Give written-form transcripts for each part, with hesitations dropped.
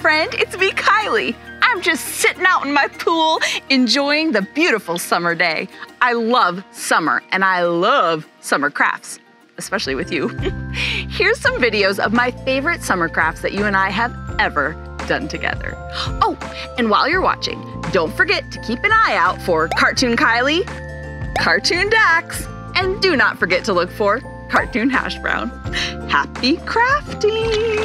friend, it's me, Kylie. I'm just sitting out in my pool, enjoying the beautiful summer day. I love summer, and I love summer crafts, especially with you. Here's some videos of my favorite summer crafts that you and I have ever done together. Oh, and while you're watching, don't forget to keep an eye out for Cartoon Kylee, Cartoon Dax, and do not forget to look for Cartoon Hash Brown. Happy crafting!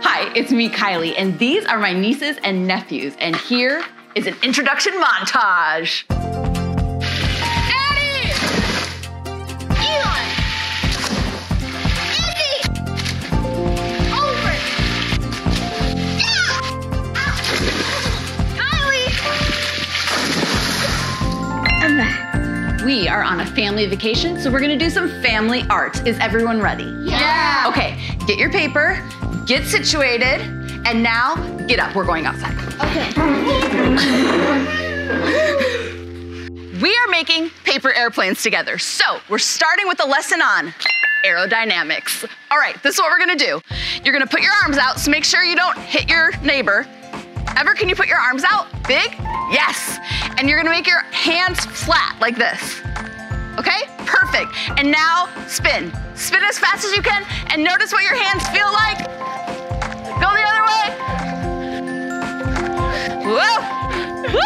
Hi, it's me, Kylie, and these are my nieces and nephews, and here is an introduction montage. Eddie! Eli! Izzy! Over! Kylie! We are on a family vacation, so we're gonna do some family art. Is everyone ready? Yeah! Okay, get your paper, get situated, and now get up, we're going outside. Okay. We are making paper airplanes together. So we're starting with a lesson on aerodynamics. All right, this is what we're gonna do. You're gonna put your arms out, so make sure you don't hit your neighbor. Ever, can you put your arms out? Big? Yes. And you're gonna make your hands flat like this. Okay, perfect. And now spin. Spin as fast as you can and notice what your hands feel like. Go the other way. Whoa. Woo!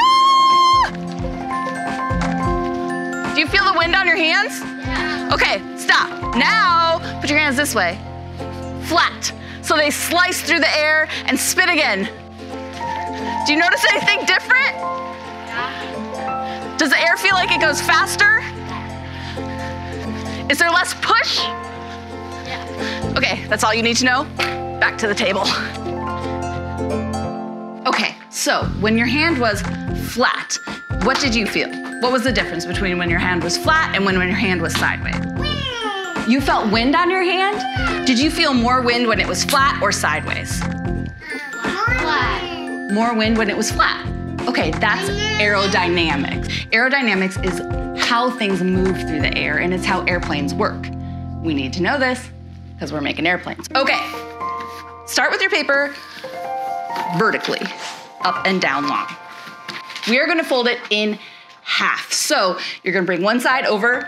Do you feel the wind on your hands? Yeah. Okay, stop. Now, put your hands this way. Flat. So they slice through the air and spin again. Do you notice anything different? Yeah. Does the air feel like it goes faster? Is there less push? Yeah. Okay, that's all you need to know. Back to the table. Okay, so when your hand was flat, what did you feel? What was the difference between when your hand was flat and when your hand was sideways? You felt wind on your hand? Did you feel more wind when it was flat or sideways? Flat. More wind when it was flat. Okay, that's aerodynamics. Aerodynamics is how things move through the air, and it's how airplanes work. We need to know this because we're making airplanes. Okay, start with your paper vertically, up and down long. We are gonna fold it in half. So you're gonna bring one side over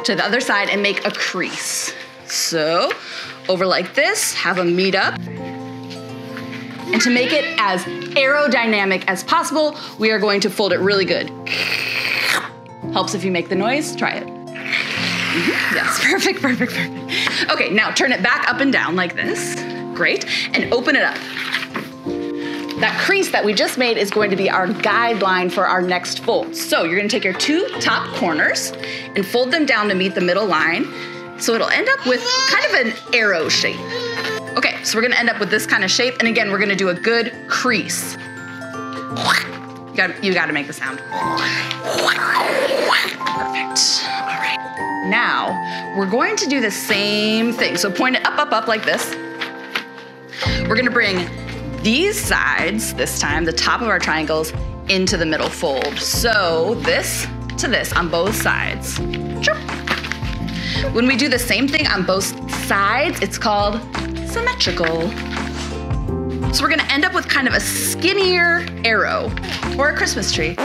to the other side and make a crease. So over like this, have them meet up. And to make it as aerodynamic as possible, we are going to fold it really good. Helps if you make the noise, try it. Yes, perfect, perfect, perfect. Okay, now turn it back up and down like this. Great, and open it up. That crease that we just made is going to be our guideline for our next fold. So you're gonna take your two top corners and fold them down to meet the middle line. So it'll end up with kind of an arrow shape. Okay, so we're gonna end up with this kind of shape, and again, we're gonna do a good crease. You gotta make the sound. Perfect, all right. Now, we're going to do the same thing. So point it up, up, up like this. We're gonna bring these sides, this time, the top of our triangles, into the middle fold. So this to this on both sides. When we do the same thing on both sides, it's called symmetrical. So we're gonna end up with kind of a skinnier arrow or a Christmas tree.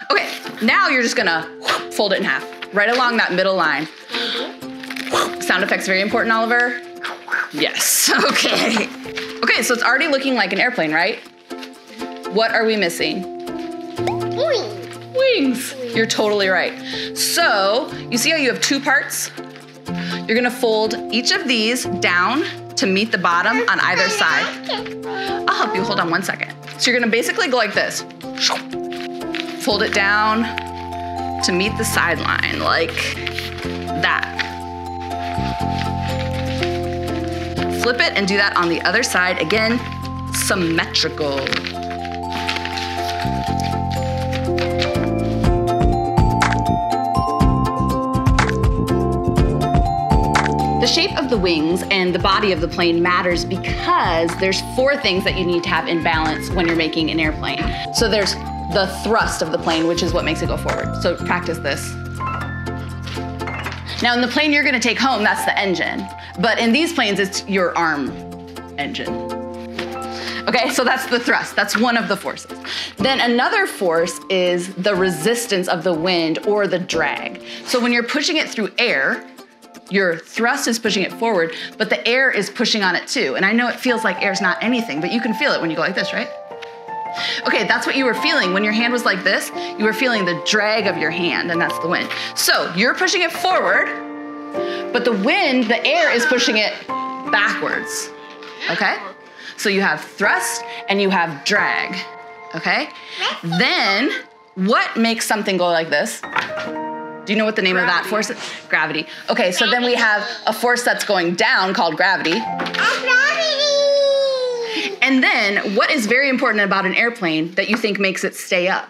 Okay, now you're just gonna fold it in half, right along that middle line. Sound effects very important, Oliver? Yes, okay. Okay, so it's already looking like an airplane, right? What are we missing? Wings. You're totally right. So, you see how you have two parts? You're gonna fold each of these down to meet the bottom on either side. I'll help you, hold on one second. So you're gonna basically go like this. Fold it down to meet the sideline, like that. Flip it and do that on the other side. Again, symmetrical. The shape of the wings and the body of the plane matters because there's 4 things that you need to have in balance when you're making an airplane. So there's the thrust of the plane, which is what makes it go forward. So practice this. Now in the plane you're gonna take home, that's the engine. But in these planes, it's your arm engine. Okay, so that's the thrust. That's one of the forces. Then another force is the resistance of the wind or the drag. So when you're pushing it through air, your thrust is pushing it forward, but the air is pushing on it too. And I know it feels like air's not anything, but you can feel it when you go like this, right? Okay, that's what you were feeling. When your hand was like this, you were feeling the drag of your hand, and that's the wind. So you're pushing it forward, but the wind, the air is pushing it backwards, okay? So you have thrust and you have drag, okay? Then what makes something go like this? Do you know what the name of that force is? Gravity. Okay, so then we have a force that's going down called gravity. And then what is very important about an airplane that you think makes it stay up?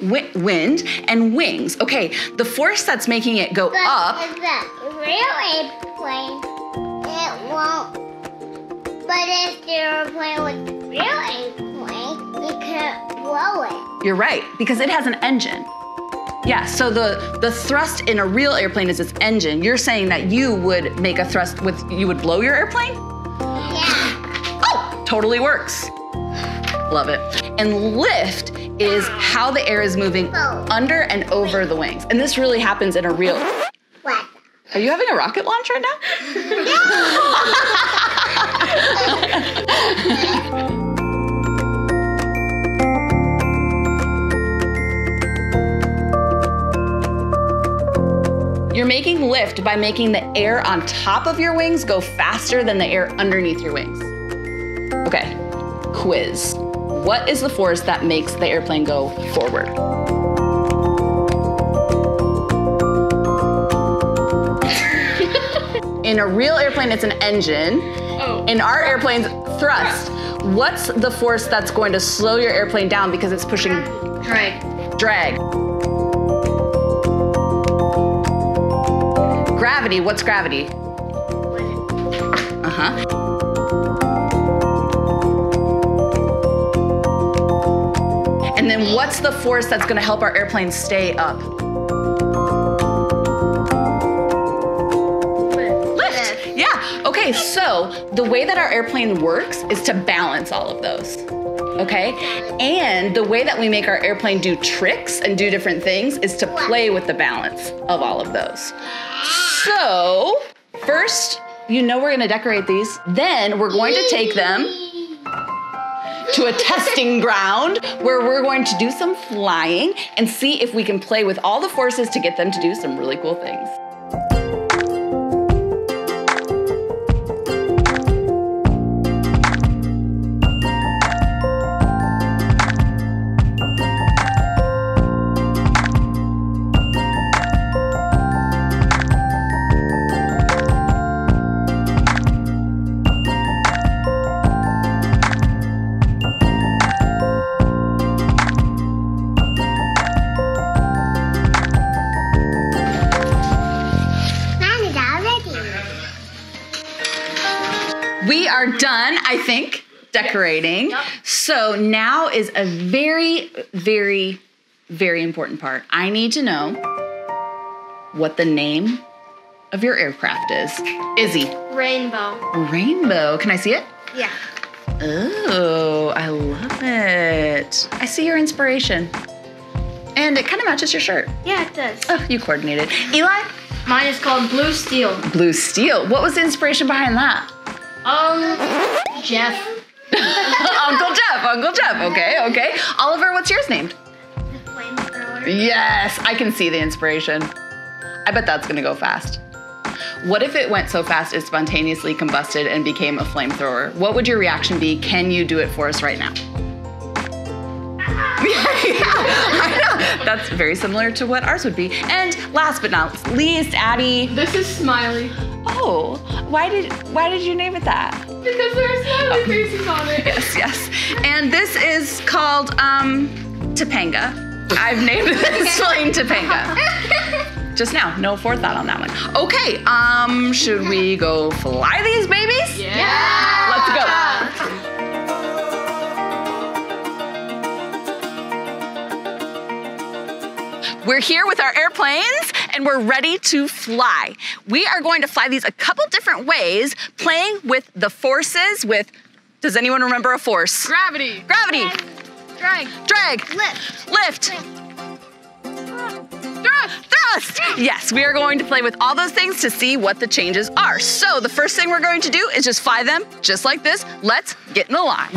Wind and wings. Okay, the force that's making it go up. The real airplane, it won't. But if you're playing with the real airplane, you can't blow it. You're right, because it has an engine. Yeah, so the thrust in a real airplane is its engine. You're saying that you would make a thrust with, you would blow your airplane? Yeah. Oh, totally works. Love it. And lift is how the air is moving under and over the wings. And this really happens in a real... What? Are you having a rocket launch right now? You're making lift by making the air on top of your wings go faster than the air underneath your wings. Okay, quiz. What is the force that makes the airplane go forward? In a real airplane, it's an engine. Oh. In our airplanes, thrust. What's the force that's going to slow your airplane down because it's pushing? Drag. Drag. Gravity, what's gravity? Uh-huh. And then what's the force that's gonna help our airplane stay up? Lift. Yeah, okay, so the way that our airplane works is to balance all of those. Okay? And the way that we make our airplane do tricks and do different things is to play with the balance of all of those. So, first, you know we're gonna decorate these. Then we're going to take them to a testing ground where we're going to do some flying and see if we can play with all the forces to get them to do some really cool things. We are done, I think, decorating. Yep. So now is a very, very, very important part. I need to know what the name of your aircraft is. Izzy. Rainbow. Rainbow. Can I see it? Yeah. Oh, I love it. I see your inspiration. And it kind of matches your shirt. Yeah, it does. Oh, you coordinated. Eli? Mine is called Blue Steel. Blue Steel. What was the inspiration behind that? Jeff. Uncle Jeff, okay. Oliver, what's yours named? The flamethrower. Yes, I can see the inspiration. I bet that's gonna go fast. What if it went so fast it spontaneously combusted and became a flamethrower? What would your reaction be? Can you do it for us right now? I know. That's very similar to what ours would be. And last but not least, Addie. This is Smiley. Oh, why did you name it that? Because there are smiley faces on it. Yes. And this is called Topanga. I've named this plane Topanga. Just now, no forethought on that one. Okay, should we go fly these babies? Yeah. Let's go. We're here with our airplanes and we're ready to fly. We are going to fly these a couple different ways, playing with the forces with, does anyone remember a force? Gravity. Gravity. Drag. Drag. Lift. Thrust. Yes, we are going to play with all those things to see what the changes are. So the first thing we're going to do is just fly them just like this. Let's get in the line.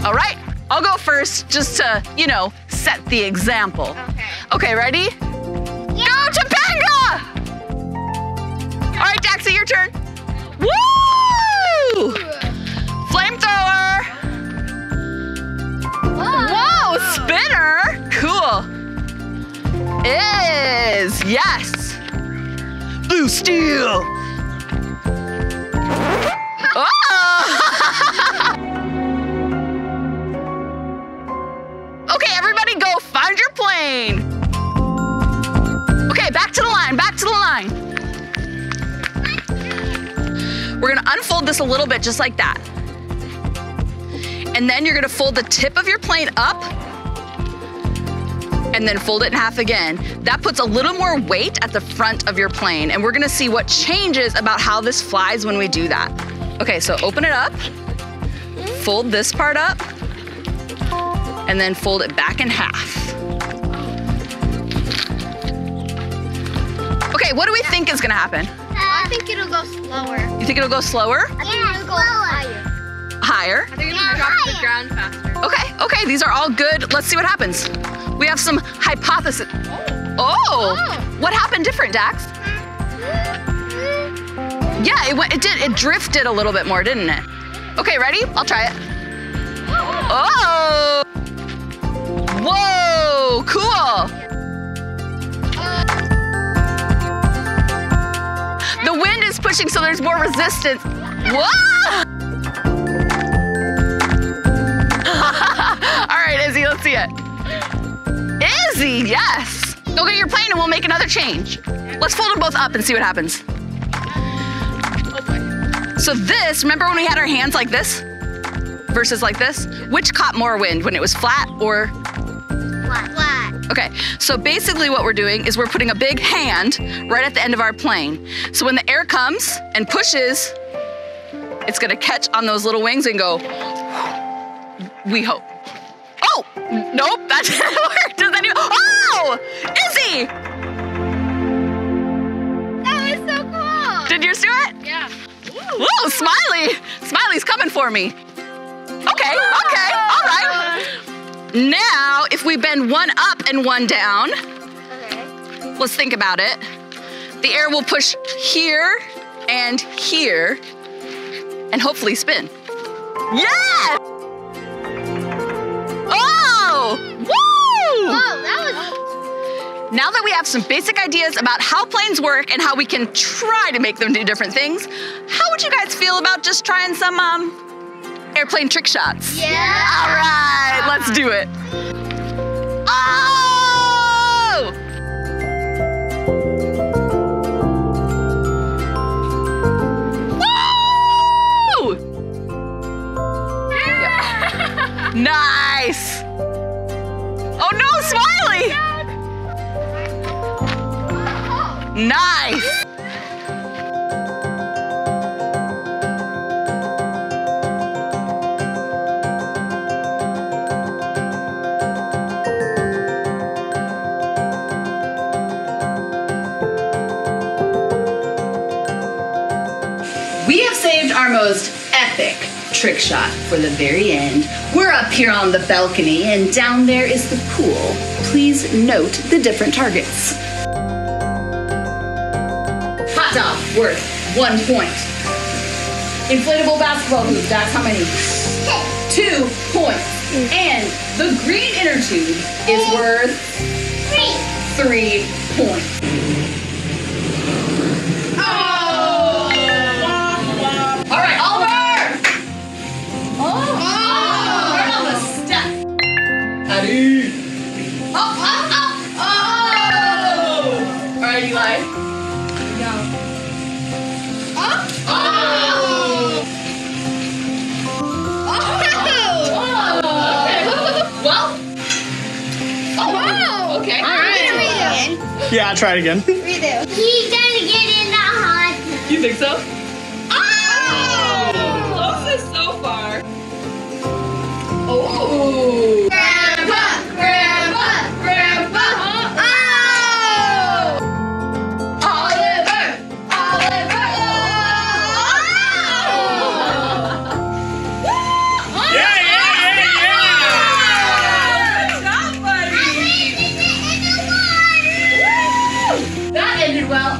All right, I'll go first just to, you know, set the example. Okay, ready? Yeah. Go Topanga! All right, Daxie, your turn. Woo! Flamethrower. Whoa, spinner. Cool. Is, yes. Blue steel. Oh! Okay, everybody go find your plane. Okay, back to the line, back to the line. We're gonna unfold this a little bit just like that. And then you're gonna fold the tip of your plane up and then fold it in half again. That puts a little more weight at the front of your plane, and we're gonna see what changes about how this flies when we do that. Okay, so open it up, fold this part up, and then fold it back in half. Okay, what do we think is gonna happen? I think it'll go slower. You think it'll go slower? I think it'll go higher. Higher? I think it'll drop to the ground faster. Okay, these are all good. Let's see what happens. We have some hypotheses. Oh, what happened different, Dax? Yeah, it drifted a little bit more, didn't it? Okay, ready? I'll try it. Oh! Whoa, cool. The wind is pushing, so there's more resistance. Whoa! All right, Izzy, let's see it. Izzy, yes. Go get your plane and we'll make another change. Let's fold them both up and see what happens. So this, remember when we had our hands like this versus like this? Which caught more wind, when it was flat or? Flat. Okay, so basically what we're doing is we're putting a big hand right at the end of our plane. So when the air comes and pushes, it's gonna catch on those little wings and go, we hope. Oh, nope, that didn't work. Does that oh, Izzy! That was so cool. Did yours do it? Yeah. Whoa, Smiley! Smiley's coming for me. Okay, all right. Now, if we bend one up and one down, let's think about it. The air will push here and here and hopefully spin. Yeah! Oh! Woo! Whoa, that was... Now that we have some basic ideas about how planes work and how we can try to make them do different things, how would you guys feel about just trying some airplane trick shots? Yeah! All right, let's do it. Oh! Woo! Nice! Oh no, Smiley! Nice! We have saved our most epic trick shot for the very end. We're up here on the balcony and down there is the pool. Please note the different targets. Hot dog, worth 1 point. Inflatable basketball hoop, that's how many? 2 points. And the green inner tube is worth 3 points. All right, Oliver! Right on the step. Addy! Oh! All right, Eli. Go. Okay. Well. Oh, wow. Yeah, try it again. Redo. He's gonna get in the hot tub. You think so? Oh! Closest so far. Oh! Grandpa! Grandpa! Grandpa! Oh! Oliver! Oliver! Oh! Yeah! Good job, buddy! That ended well.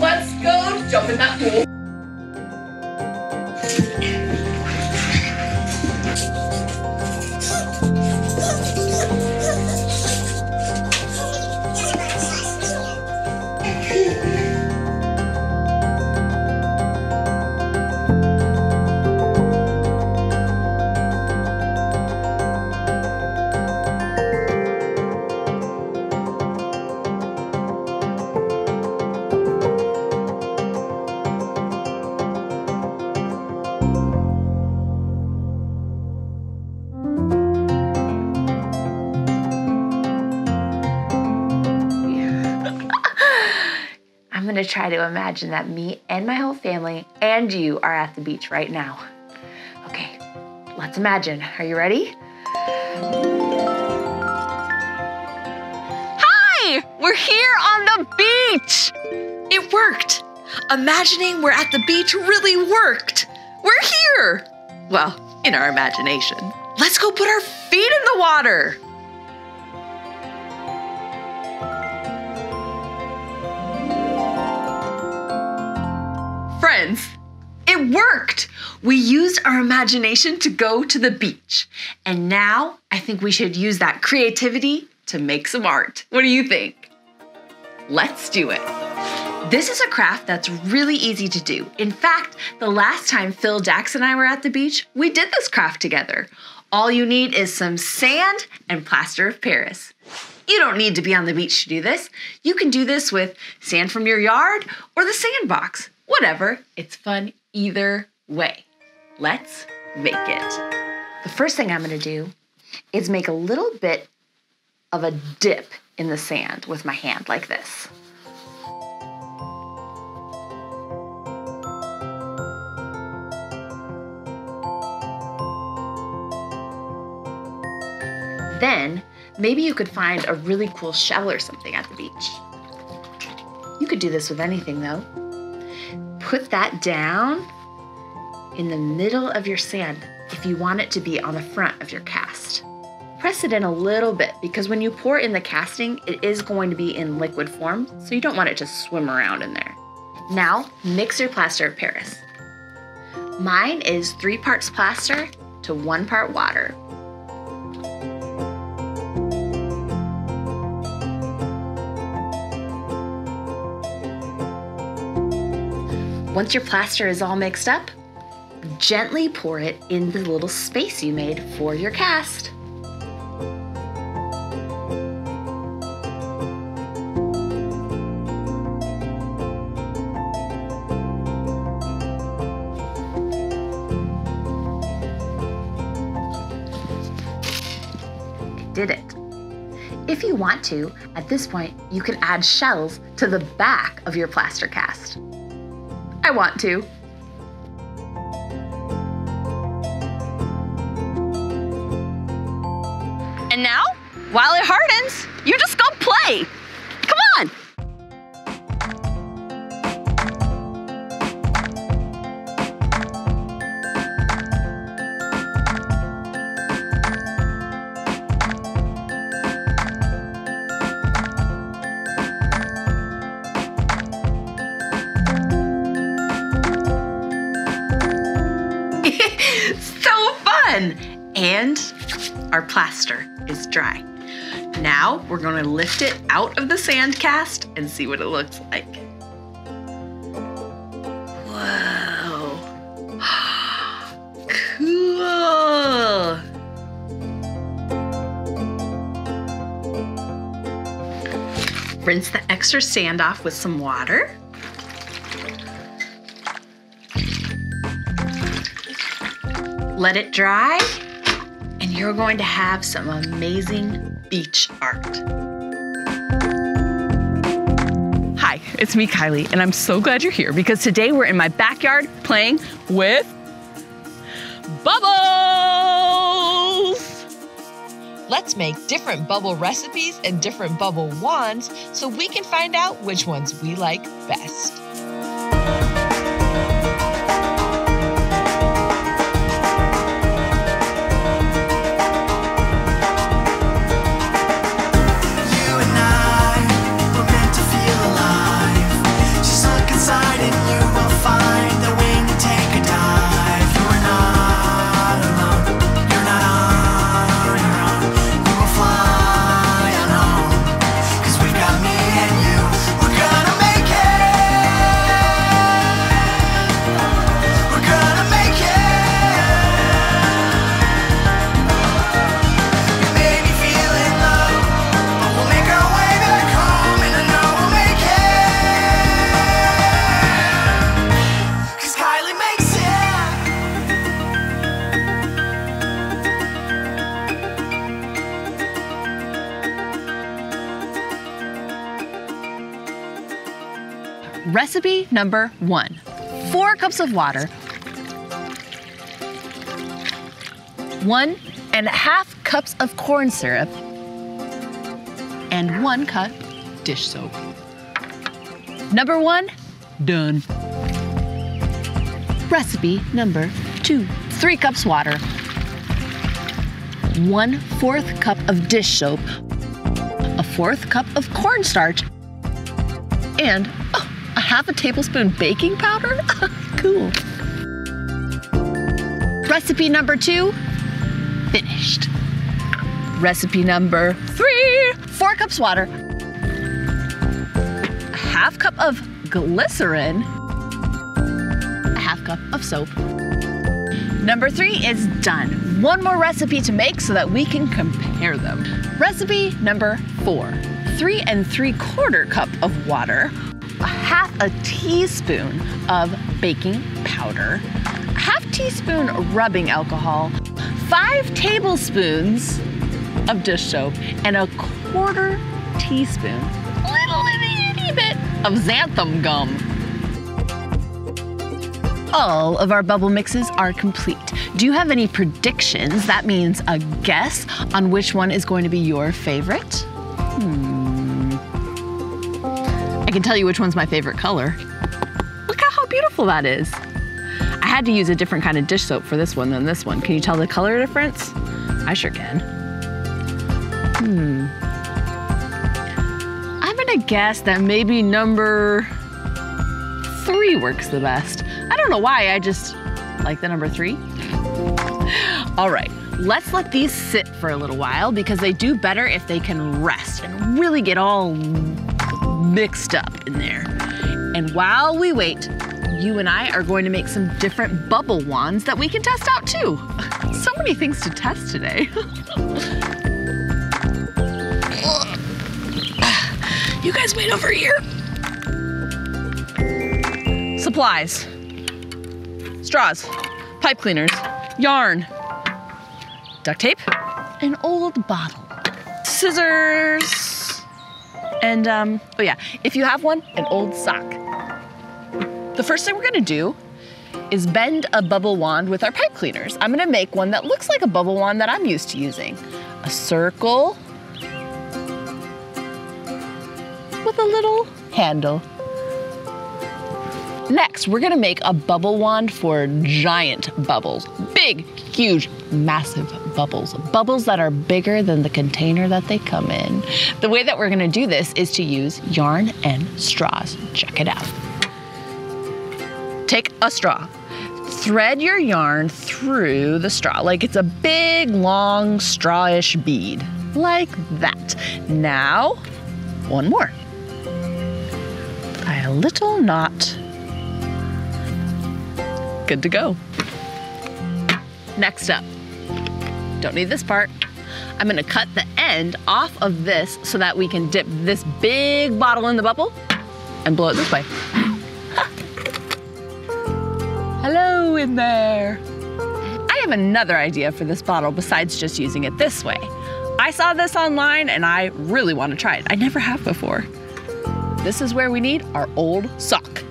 Let's go jump in that pool. I'm gonna try to imagine that me and my whole family and you are at the beach right now. Okay, let's imagine. Are you ready? Hi! We're here on the beach! It worked! Imagining we're at the beach really worked! We're here! Well, in our imagination. Let's go put our feet in the water! Friends, it worked! We used our imagination to go to the beach. And now I think we should use that creativity to make some art. What do you think? Let's do it. This is a craft that's really easy to do. In fact, the last time Phil, Jax, and I were at the beach, we did this craft together. All you need is some sand and plaster of Paris. You don't need to be on the beach to do this. You can do this with sand from your yard or the sandbox. Whatever, it's fun either way. Let's make it. The first thing I'm gonna do is make a little bit of a dip in the sand with my hand like this. Then, maybe you could find a really cool shell or something at the beach. You could do this with anything though. Put that down in the middle of your sand if you want it to be on the front of your cast. Press it in a little bit because when you pour in the casting, it is going to be in liquid form, so you don't want it to swim around in there. Now, mix your plaster of Paris. Mine is 3 parts plaster to 1 part water. Once your plaster is all mixed up, gently pour it in the little space you made for your cast. Did it. If you want to, at this point, you can add shells to the back of your plaster cast. I want to. And now, while it hardens, you just go play. Come on. So fun! And our plaster is dry. Now we're going to lift it out of the sand cast and see what it looks like. Whoa! Cool! Rinse the extra sand off with some water. Let it dry, and you're going to have some amazing beach art. it's me, Kylie, and I'm so glad you're here because today we're in my backyard playing with bubbles. Let's make different bubble recipes and different bubble wands so we can find out which ones we like best. Recipe number 1, 4 cups of water, 1.5 cups of corn syrup, and 1 cup dish soap. Number 1, done. Recipe number 2, 3 cups water, 1/4 cup of dish soap, a 1/4 cup of cornstarch, and a 1/2 tablespoon baking powder? Cool. Recipe number 2, finished. Recipe number 3, 4 cups water, 1/2 cup of glycerin, 1/2 cup of soap. Number 3 is done. 1 more recipe to make so that we can compare them. Recipe number 4, 3 3/4 cup of water, 1/2 teaspoon of baking powder, 1/2 teaspoon rubbing alcohol, 5 tablespoons of dish soap, and 1/4 teaspoon, little itty bit, of xanthan gum. All of our bubble mixes are complete. Do you have any predictions? That means a guess on which one is going to be your favorite? I can tell you which one's my favorite color. Look at how beautiful that is. I had to use a different kind of dish soap for this one than this one. Can you tell the color difference? I sure can. I'm gonna guess that maybe number 3 works the best. I don't know why, I just like the number 3. All right, let's let these sit for a little while because they do better if they can rest and really get all mixed up in there. And while we wait, you and I are going to make some different bubble wands that we can test out too. So many things to test today. You guys wait over here. Supplies, straws, pipe cleaners, yarn, duct tape, an old bottle, scissors, and oh yeah, if you have one, an old sock. The first thing we're gonna do is bend a bubble wand with our pipe cleaners. I'm gonna make one that looks like a bubble wand that I'm used to using. A circle with a little handle. Next, we're gonna make a bubble wand for giant bubbles. Big, huge, massive bubbles. Bubbles that are bigger than the container that they come in. The way that we're gonna do this is to use yarn and straws. Check it out. Take a straw. Thread your yarn through the straw like it's a big, long, strawish bead. Like that. Now, one more. Tie a little knot. Good to go. Next up, don't need this part. I'm gonna cut the end off of this so that we can dip this big bottle in the bubble and blow it this way. Hello in there. I have another idea for this bottle besides just using it this way. I saw this online and I really want to try it. I never have before. this is where we need our old sock.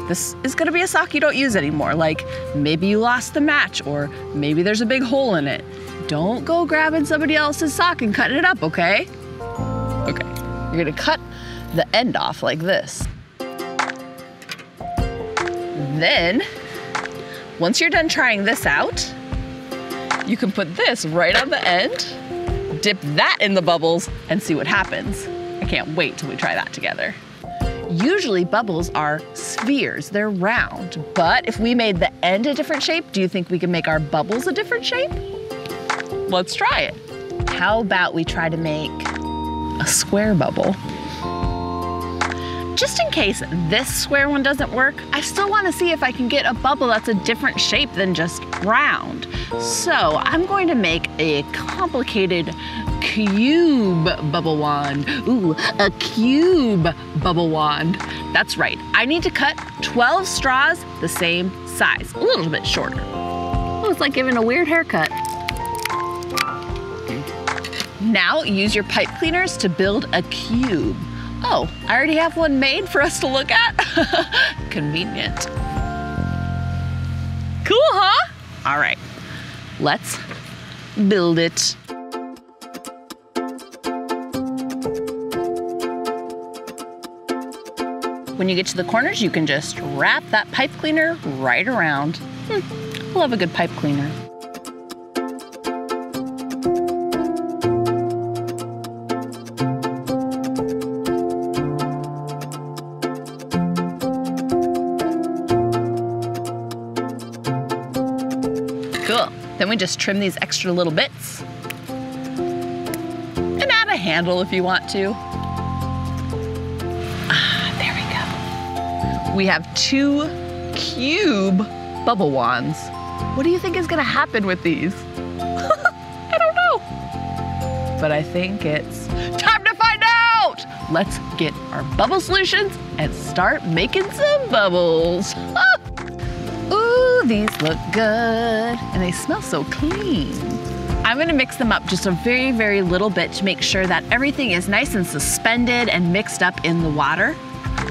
This is gonna be a sock you don't use anymore, like maybe you lost the match or maybe there's a big hole in it. Don't go grabbing somebody else's sock and cutting it up, okay? Okay, you're gonna cut the end off like this. Then, once you're done trying this out, you can put this right on the end, dip that in the bubbles, and see what happens. I can't wait till we try that together. Usually bubbles are spheres, they're round, but if we made the end a different shape, do you think we can make our bubbles a different shape? Let's try it. How about we try to make a square bubble? Just in case this square one doesn't work, I still want to see if I can get a bubble that's a different shape than just round. So I'm going to make a complicated cube bubble wand. Ooh, a cube bubble wand. That's right, I need to cut 12 straws the same size, a little bit shorter. Oh, it's like giving a weird haircut. Now use your pipe cleaners to build a cube. Oh, I already have one made for us to look at? Convenient. Cool, huh? All right, let's build it. When you get to the corners, you can just wrap that pipe cleaner right around. Love a good pipe cleaner. Cool. Then we just trim these extra little bits. And add a handle if you want to. There we go. We have 2 cube bubble wands. What do you think is gonna happen with these? I don't know. But I think it's time to find out. Let's get our bubble solutions and start making some bubbles. Ooh, these look good. And they smell so clean. I'm gonna mix them up just a very, very little bit to make sure that everything is nice and suspended and mixed up in the water.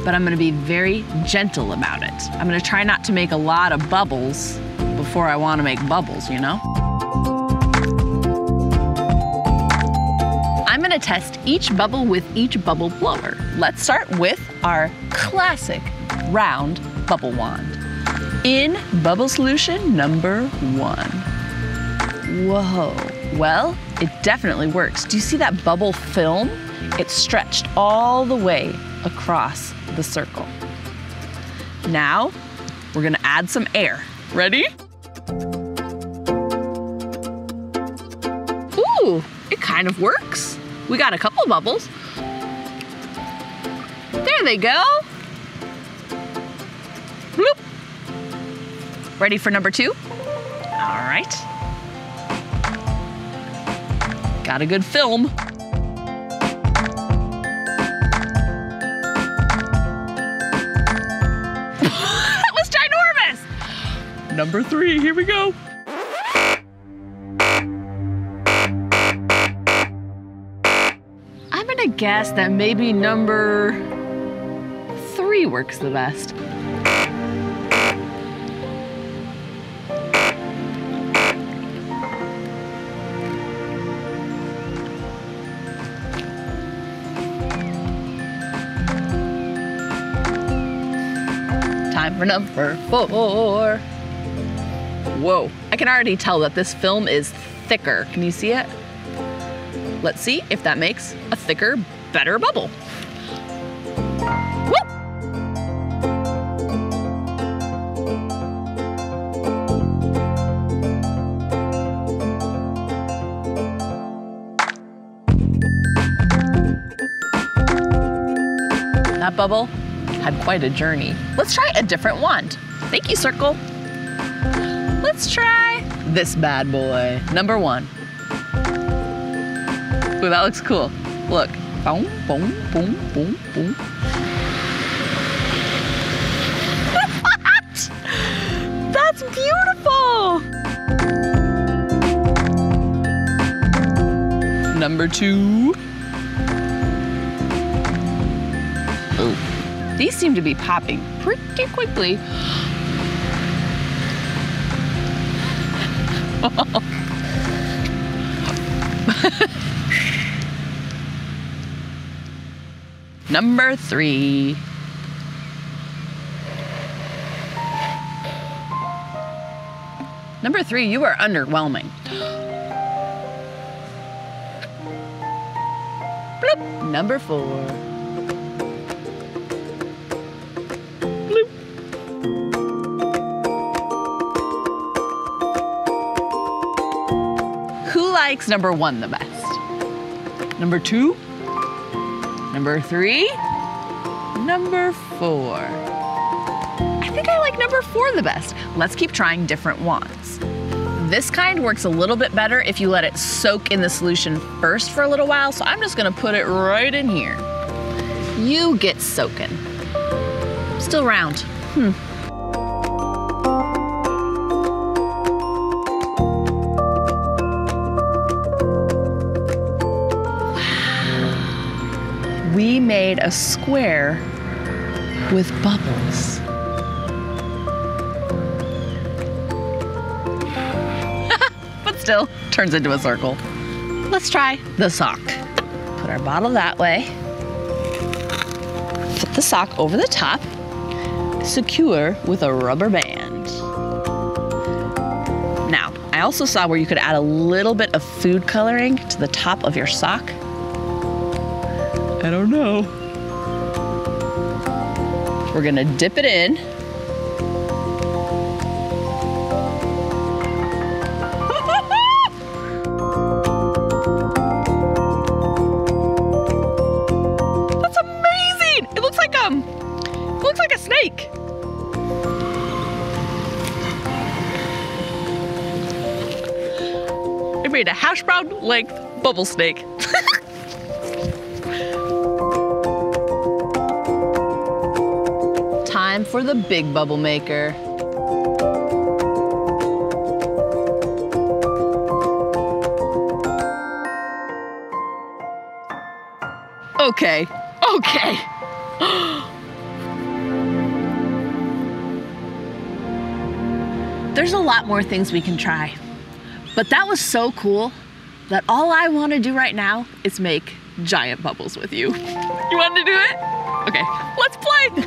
But I'm gonna be very gentle about it. I'm gonna try not to make a lot of bubbles before I wanna make bubbles, you know? I'm gonna test each bubble with each bubble blower. Let's start with our classic round bubble wand. In bubble solution number 1. Whoa, well, it definitely works. Do you see that bubble film? It's stretched all the way across the circle. Now, we're gonna add some air. Ready? Ooh, it kind of works. We got a couple bubbles. There they go. Bloop. Ready for number 2? All right. Got a good film. That was ginormous. Number 3, here we go. I'm gonna guess that maybe number 3 works the best. Time for number 4. Whoa, I can already tell that this film is thicker. Can you see it? Let's see if that makes a thicker, better bubble. Whoop! That bubble had quite a journey. Let's try a different wand. Thank you, circle. Let's try this bad boy, number 1. Ooh, that looks cool. Look, boom, boom, boom, boom, boom. What? That's beautiful. Number 2. These seem to be popping pretty quickly. Number 3. Number 3, you are underwhelming. Bloop. Number 4. Bloop. Who likes number 1 the best? Number 2? Number 3? Number 4. I think I like number 4 the best. Let's keep trying different wands. This kind works a little bit better if you let it soak in the solution first for a little while, so I'm just gonna put it right in here. You get soaking. Still round. We made a square with bubbles. But still, turns into a circle. Let's try the sock. Put our bottle that way. Fit the sock over the top. Secure with a rubber band. Now, I also saw where you could add a little bit of food coloring to the top of your sock. I don't know. We're gonna dip it in. That's amazing! It looks like a snake. I made a hash brown length bubble snake. Time for the big bubble maker. Okay. There's a lot more things we can try, but that was so cool that all I want to do right now is make giant bubbles with you. You want to do it? Okay, let's play.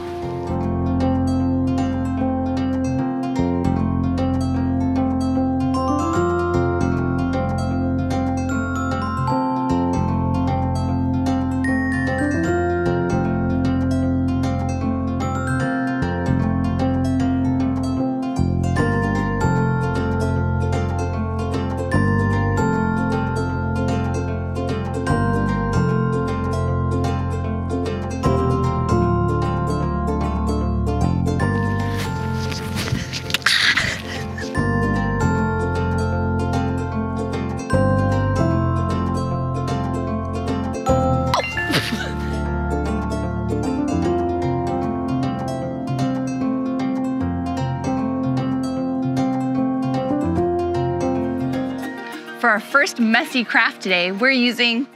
For our first messy craft today, we're using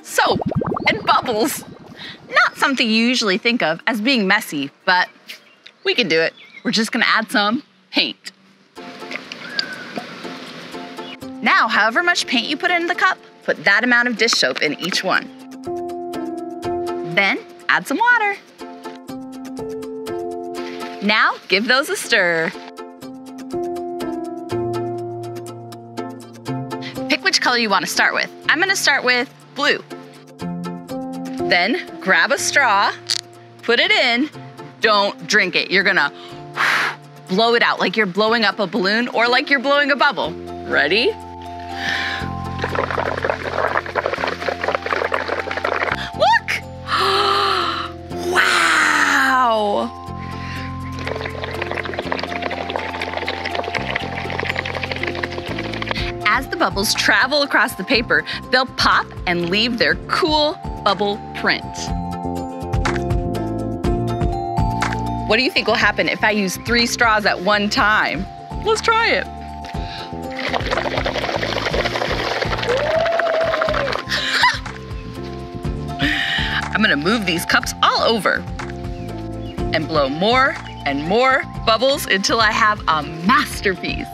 soap and bubbles. Not something you usually think of as being messy, but we can do it. We're just gonna add some paint. Now, however much paint you put in the cup, put that amount of dish soap in each one. Then add some water. Now, give those a stir. Pick which color you want to start with. I'm gonna start with blue. Then grab a straw, put it in, don't drink it. You're gonna blow it out like you're blowing up a balloon or like you're blowing a bubble. Ready? Look! Wow! As the bubbles travel across the paper, they'll pop and leave their cool bubble print. What do you think will happen if I use 3 straws at one time? Let's try it. I'm gonna move these cups all over. and blow more and more bubbles until I have a masterpiece.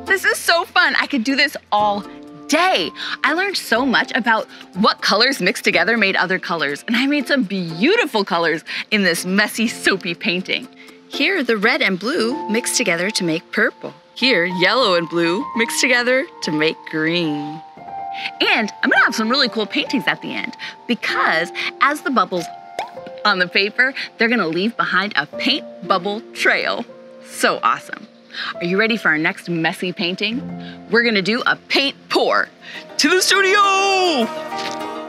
This is so fun. I could do this all day. I learned so much about what colors mixed together made other colors, and I made some beautiful colors in this messy, soapy painting. Here, the red and blue mixed together to make purple. Here, yellow and blue mixed together to make green. And I'm gonna have some really cool paintings at the end because as the bubbles on the paper, they're gonna leave behind a paint bubble trail. So awesome. Are you ready for our next messy painting? We're gonna do a paint pour. To the studio!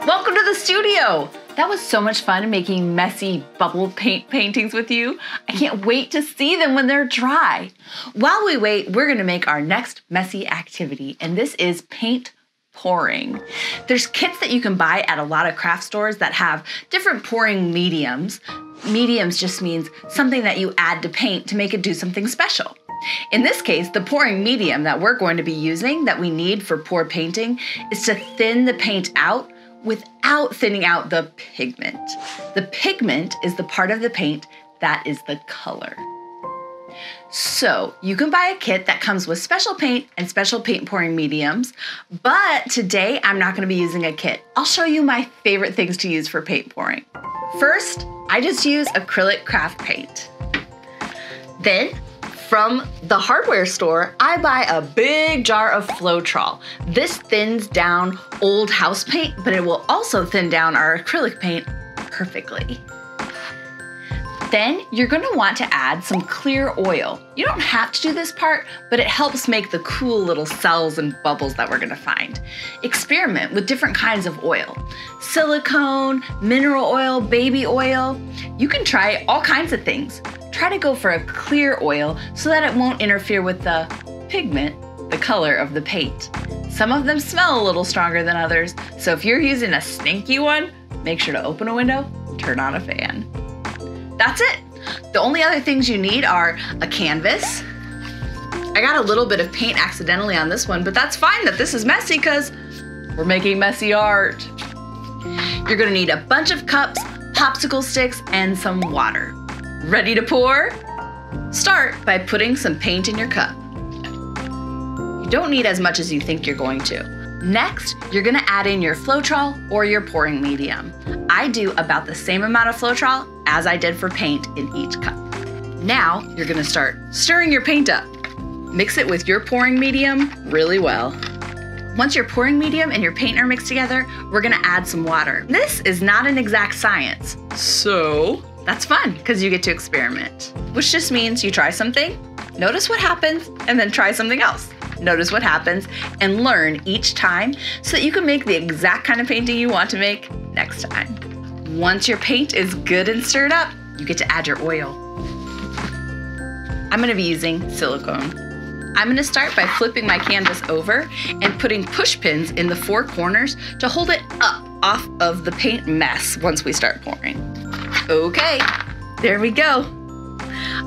Welcome to the studio! That was so much fun making messy bubble paint paintings with you. I can't wait to see them when they're dry. While we wait, we're gonna make our next messy activity, and this is paint pouring. There's kits that you can buy at a lot of craft stores that have different pouring mediums. Mediums just means something that you add to paint to make it do something special. In this case, the pouring medium that we're going to be using that we need for pour painting is to thin the paint out without thinning out the pigment. The pigment is the part of the paint that is the color. So you can buy a kit that comes with special paint and special paint pouring mediums, but today I'm not going to be using a kit. I'll show you my favorite things to use for paint pouring. First, I just use acrylic craft paint. Then, from the hardware store, I buy a big jar of Floetrol. This thins down old house paint, but it will also thin down our acrylic paint perfectly. Then you're gonna want to add some clear oil. You don't have to do this part, but it helps make the cool little cells and bubbles that we're gonna find. Experiment with different kinds of oil. Silicone, mineral oil, baby oil. You can try all kinds of things. Try to go for a clear oil so that it won't interfere with the pigment, the color of the paint. Some of them smell a little stronger than others, so if you're using a stinky one, make sure to open a window and turn on a fan. That's it. The only other things you need are a canvas. I got a little bit of paint accidentally on this one, but that's fine that this is messy because we're making messy art. You're gonna need a bunch of cups, popsicle sticks, and some water. Ready to pour? Start by putting some paint in your cup. You don't need as much as you think you're going to. Next, you're gonna add in your Floetrol or your pouring medium. I do about the same amount of Floetrol as I did for paint in each cup. Now, you're gonna start stirring your paint up. Mix it with your pouring medium really well. Once your pouring medium and your paint are mixed together, we're gonna add some water. This is not an exact science, so that's fun because you get to experiment, which just means you try something, notice what happens, and then try something else. Notice what happens and learn each time so that you can make the exact kind of painting you want to make next time. Once your paint is good and stirred up, you get to add your oil. I'm gonna be using silicone. I'm gonna start by flipping my canvas over and putting push pins in the four corners to hold it up off of the paint mess once we start pouring. Okay, there we go.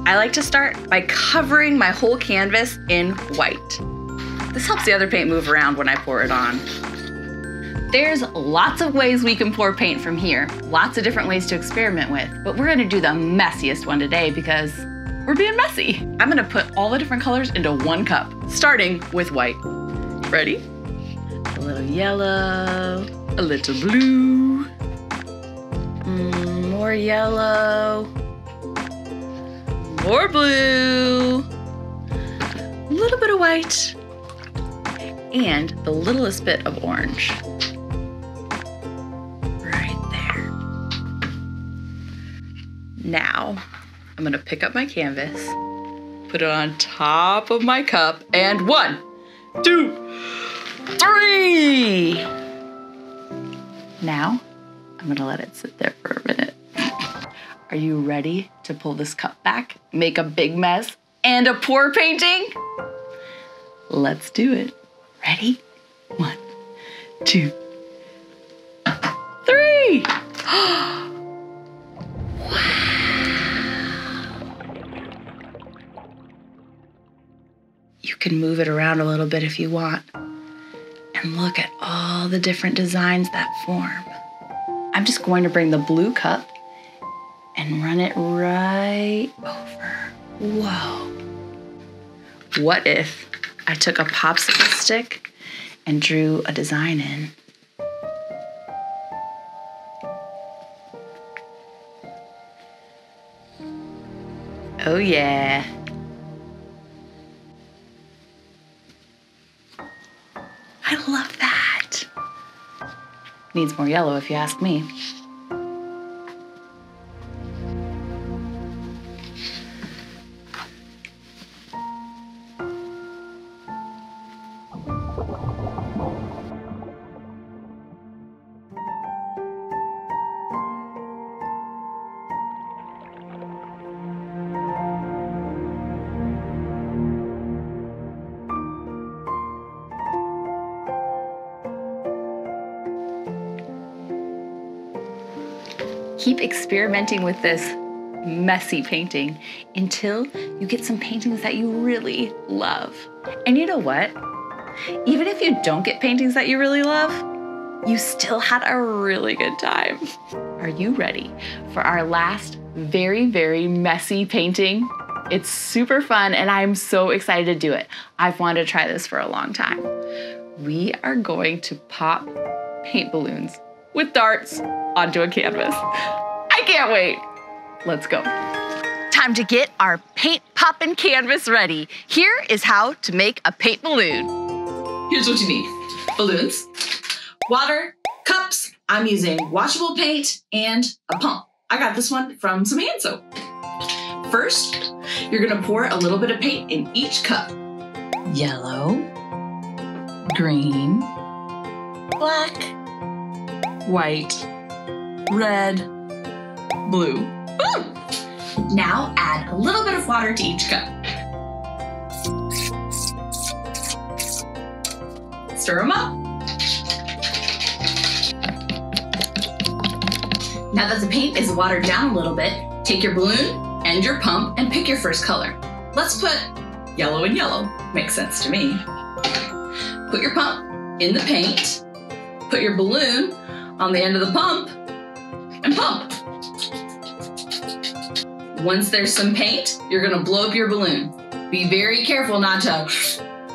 I like to start by covering my whole canvas in white. This helps the other paint move around when I pour it on. There's lots of ways we can pour paint from here, lots of different ways to experiment with, but we're gonna do the messiest one today because we're being messy. I'm gonna put all the different colors into one cup, starting with white. Ready? A little yellow, a little blue, more yellow, more blue, a little bit of white, and the littlest bit of orange. Right there. Now, I'm gonna pick up my canvas, put it on top of my cup, and 1, 2, 3. Now, I'm gonna let it sit there for a minute. Are you ready to pull this cup back, make a big mess, and a pour painting? Let's do it. Ready? 1, 2, 3. You can move it around a little bit if you want. And look at all the different designs that form. I'm just going to bring the blue cup and run it right over. Whoa. What if I took a popsicle stick and drew a design in? Oh yeah. I love that. Needs more yellow if you ask me. Keep experimenting with this messy painting until you get some paintings that you really love. And you know what? Even if you don't get paintings that you really love, you still had a really good time. Are you ready for our last very, very messy painting? It's super fun and I'm so excited to do it. I've wanted to try this for a long time. We are going to pop paint balloons with darts onto a canvas. I can't wait. Let's go. Time to get our paint poppin' canvas ready. Here is how to make a paint balloon. Here's what you need. Balloons, water, cups. I'm using washable paint and a pump. I got this one from some hand soap. First, you're gonna pour a little bit of paint in each cup. Yellow, green, black, white, red, blue. Boom! Now add a little bit of water to each cup. Stir them up. Now that the paint is watered down a little bit, take your balloon and your pump and pick your first color. Let's put yellow and yellow. Makes sense to me. Put your pump in the paint, put your balloon on the end of the pump, and pump. Once there's some paint, you're gonna blow up your balloon. Be very careful not to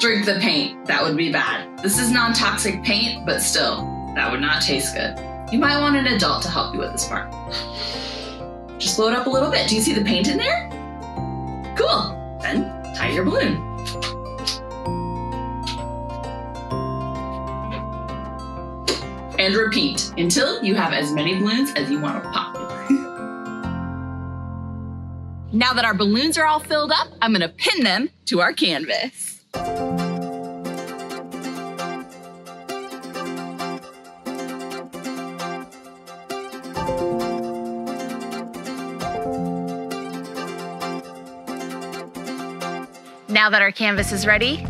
drink the paint. That would be bad. This is non-toxic paint, but still, that would not taste good. You might want an adult to help you with this part. Just blow it up a little bit. Do you see the paint in there? Cool. Then tie your balloon. And repeat until you have as many balloons as you want to pop. Now that our balloons are all filled up, I'm gonna pin them to our canvas. Now that our canvas is ready,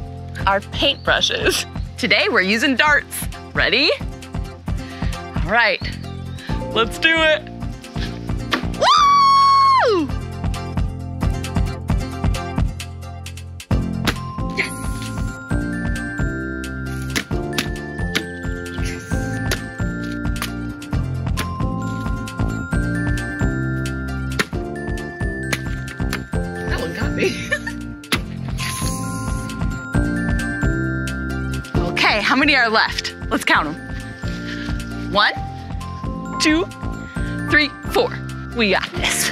our paint brushes. Today we're using darts. Ready? All right, let's do it. Woo! Yes. That one got me. Okay, how many are left? Let's count them. 1, 2, 3, 4. We got this.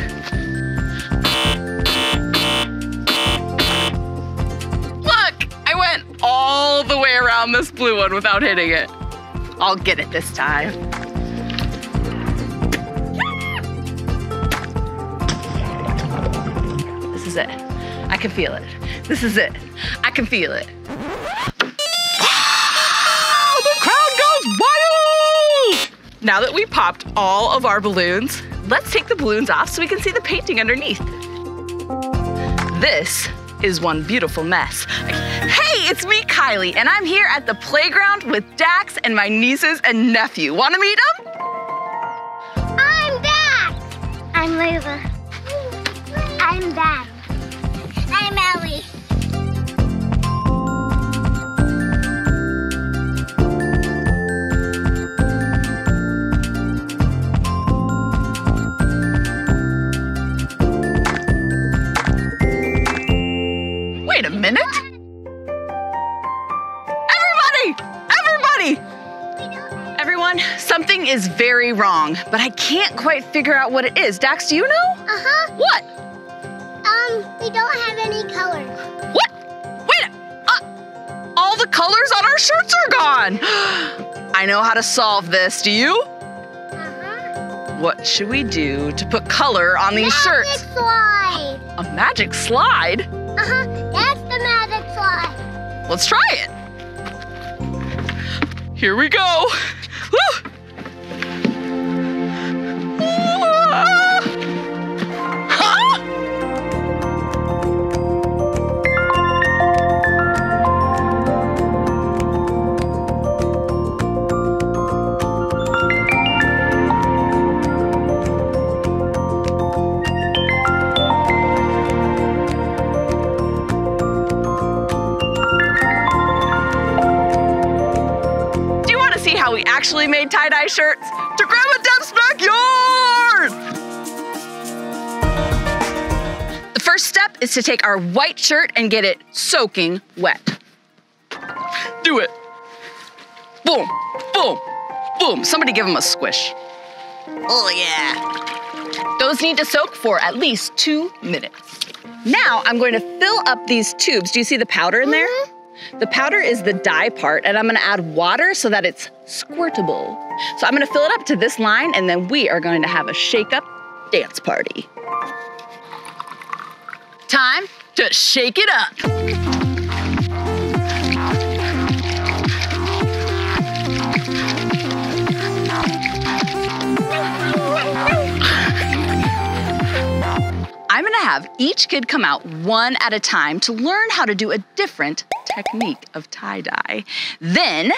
Look, I went all the way around this blue one without hitting it. I'll get it this time. This is it. I can feel it. This is it. I can feel it. Now that we popped all of our balloons, let's take the balloons off so we can see the painting underneath. This is one beautiful mess. Hey, it's me, Kylie, and I'm here at the playground with Dax and my nieces and nephew. Want to meet them? I'm Dax. I'm Leva. I'm Dax. I'm Ellie. Wait a minute. Everybody! Everyone, something is very wrong, but I can't quite figure out what it is. Dax, do you know? Uh-huh. What? We don't have any colors. What? Wait, all the colors on our shirts are gone. I know how to solve this. Do you? Uh-huh. What should we do to put color on these shirts? Magic slide. A magic slide? Uh-huh. That's the magic slide. Let's try it. Here we go. Woo! Huh? How we actually made tie-dye shirts? To Grandma Deb's backyard! The first step is to take our white shirt and get it soaking wet. Do it. Boom, boom, boom. Somebody give them a squish. Oh yeah. Those need to soak for at least 2 minutes. Now I'm going to fill up these tubes. Do you see the powder in there? The powder is the dye part, and I'm gonna add water so that it's squirtable. So I'm gonna fill it up to this line, and then we are going to have a shake-up dance party. Time to shake it up. I'm gonna have each kid come out one at a time to learn how to do a different technique of tie-dye. Then,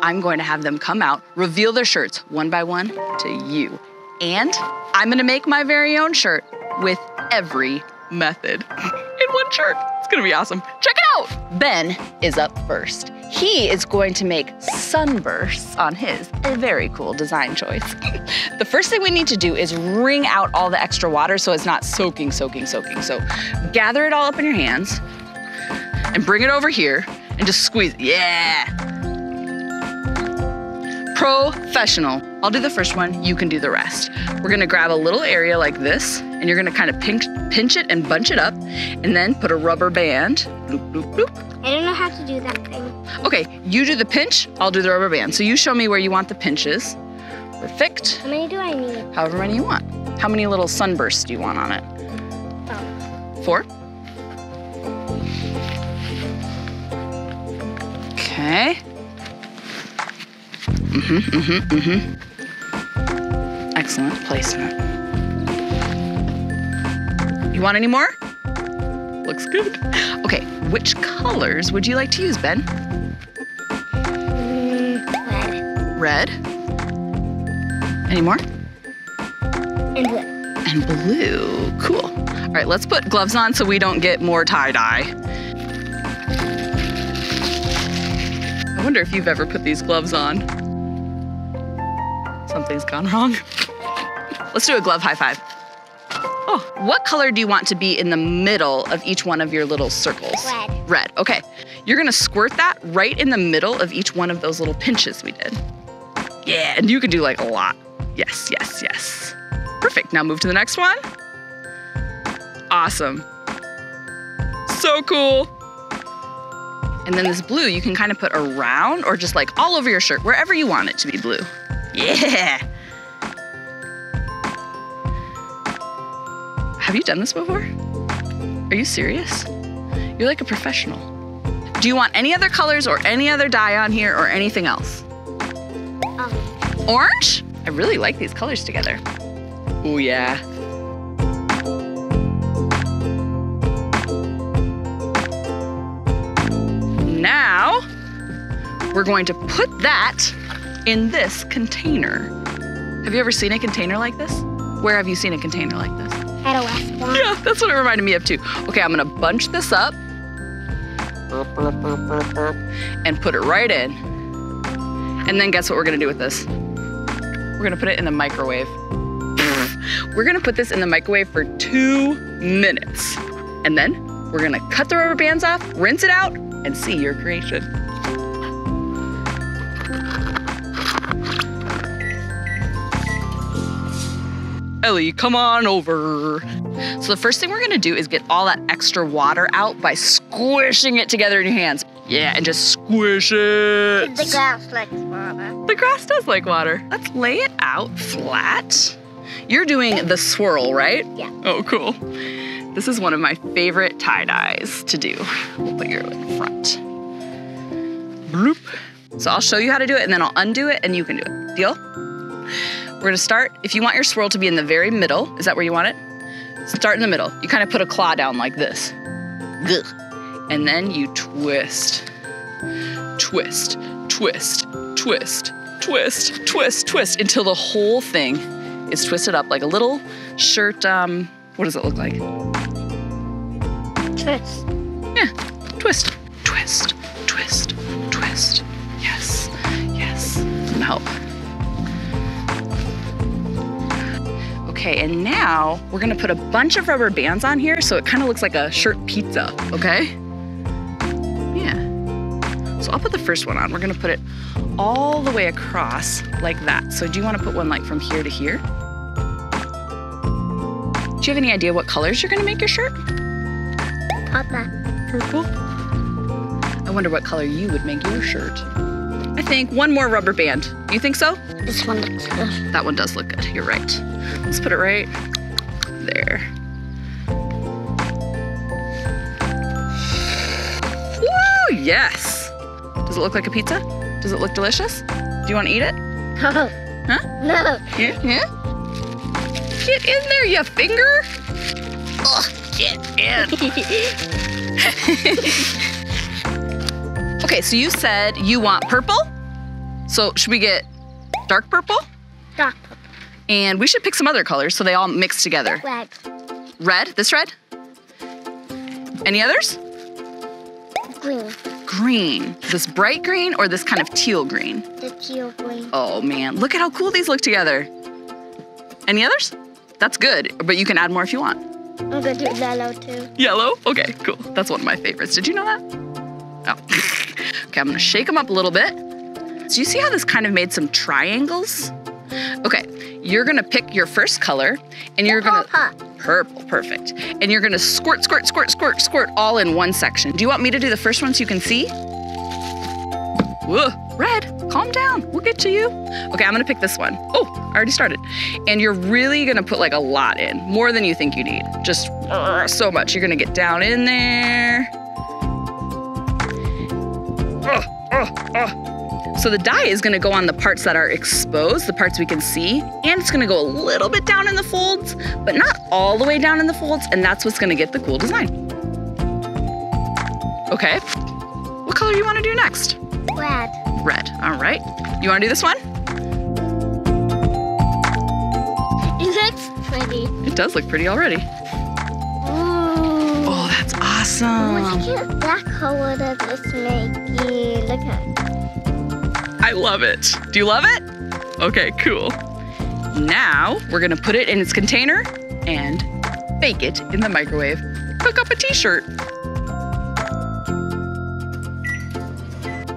I'm going to have them come out, reveal their shirts one by one to you. And I'm gonna make my very own shirt with every method in one shirt. It's gonna be awesome. Check it out! Ben is up first. He is going to make sunbursts on his, a very cool design choice. The first thing we need to do is wring out all the extra water so it's not soaking. So gather it all up in your hands and bring it over here and just squeeze it. Yeah! Professional. I'll do the first one, you can do the rest. We're gonna grab a little area like this, and you're gonna kind of pinch it and bunch it up, and then put a rubber band, bloop, bloop, bloop. I don't know how to do that thing. Okay, you do the pinch, I'll do the rubber band. So you show me where you want the pinches. Perfect. How many do I need? However many you want. How many little sunbursts do you want on it? 4? Okay. Excellent placement. You want any more? Looks good. Okay, which colors would you like to use, Ben? Red. Red. Any more? And blue. And blue. Cool. All right, let's put gloves on so we don't get more tie-dye. I wonder if you've ever put these gloves on. Something's gone wrong. Let's do a glove high five. Oh, what color do you want to be in the middle of each one of your little circles? Red. Red, okay. You're gonna squirt that right in the middle of each one of those little pinches we did. Yeah, and you can do like a lot. Yes, yes, yes. Perfect, now move to the next one. Awesome. So cool. And then this blue you can kind of put around or just like all over your shirt, wherever you want it to be blue. Yeah. Have you done this before? Are you serious? You're like a professional. Do you want any other colors or any other dye on here or anything else? Orange? I really like these colors together. Oh yeah. Now, we're going to put that in this container. Have you ever seen a container like this? Where have you seen a container like this? At a restaurant. Yeah, that's what it reminded me of too. Okay, I'm gonna bunch this up and put it right in. And then guess what we're gonna do with this? We're gonna put it in the microwave. We're gonna put this in the microwave for 2 minutes. And then we're gonna cut the rubber bands off, rinse it out, and see your creation. Ellie, come on over. So the first thing we're gonna do is get all that extra water out by squishing it together in your hands. Yeah, and just squish it. The grass likes water. The grass does like water. Let's lay it out flat. You're doing the swirl, right? Yeah. Oh, cool. This is one of my favorite tie-dyes to do. We'll put your in front. Bloop. So I'll show you how to do it and then I'll undo it and you can do it. Deal? We're gonna start, if you want your swirl to be in the very middle, is that where you want it? Start in the middle. You kind of put a claw down like this. Gugh. And then you twist. Twist, twist, twist, twist, twist, twist, until the whole thing is twisted up like a little shirt, what does it look like? Twist. Yeah, twist, twist, twist, twist. Yes, yes, it's gonna help. Okay, and now we're gonna put a bunch of rubber bands on here so it kind of looks like a shirt pizza, okay? Yeah. So I'll put the first one on. We're gonna put it all the way across like that. So do you wanna put one like from here to here? Do you have any idea what colors you're gonna make your shirt? Purple. I wonder what color you would make your shirt. I think one more rubber band. You think so? This one looks good. That one does look good, you're right. Let's put it right there. Woo, yes. Does it look like a pizza? Does it look delicious? Do you want to eat it? No. Huh? No. Yeah, yeah. Get in there, you finger. Ugh, get in. Okay, so you said you want purple. So should we get dark purple? Dark purple. And we should pick some other colors so they all mix together. Red. Red? This red? Any others? Green. Green. This bright green or this kind of teal green? The teal green. Oh man, look at how cool these look together. Any others? That's good, but you can add more if you want. I'm gonna do yellow too. Yellow? Okay, cool. That's one of my favorites. Did you know that? Oh. Okay, I'm gonna shake them up a little bit. So you see how this kind of made some triangles? Okay, you're gonna pick your first color and you're gonna... Purple, perfect. And you're gonna squirt, squirt, squirt, squirt, squirt all in one section. Do you want me to do the first one so you can see? Whoa, red, calm down, we'll get to you. Okay, I'm gonna pick this one. Oh, I already started. And you're really gonna put like a lot in, more than you think you need. Just so much. You're gonna get down in there. So the dye is gonna go on the parts that are exposed, the parts we can see, and it's gonna go a little bit down in the folds, but not all the way down in the folds, and that's what's gonna get the cool design. Okay, what color do you wanna do next? Red. Red, all right. You wanna do this one? It looks pretty. It does look pretty already. Ooh. Oh, that's awesome. Look at that color that this making. Look at it. I love it. Do you love it? Okay, cool. Now we're gonna put it in its container and bake it in the microwave. Cook up a t-shirt.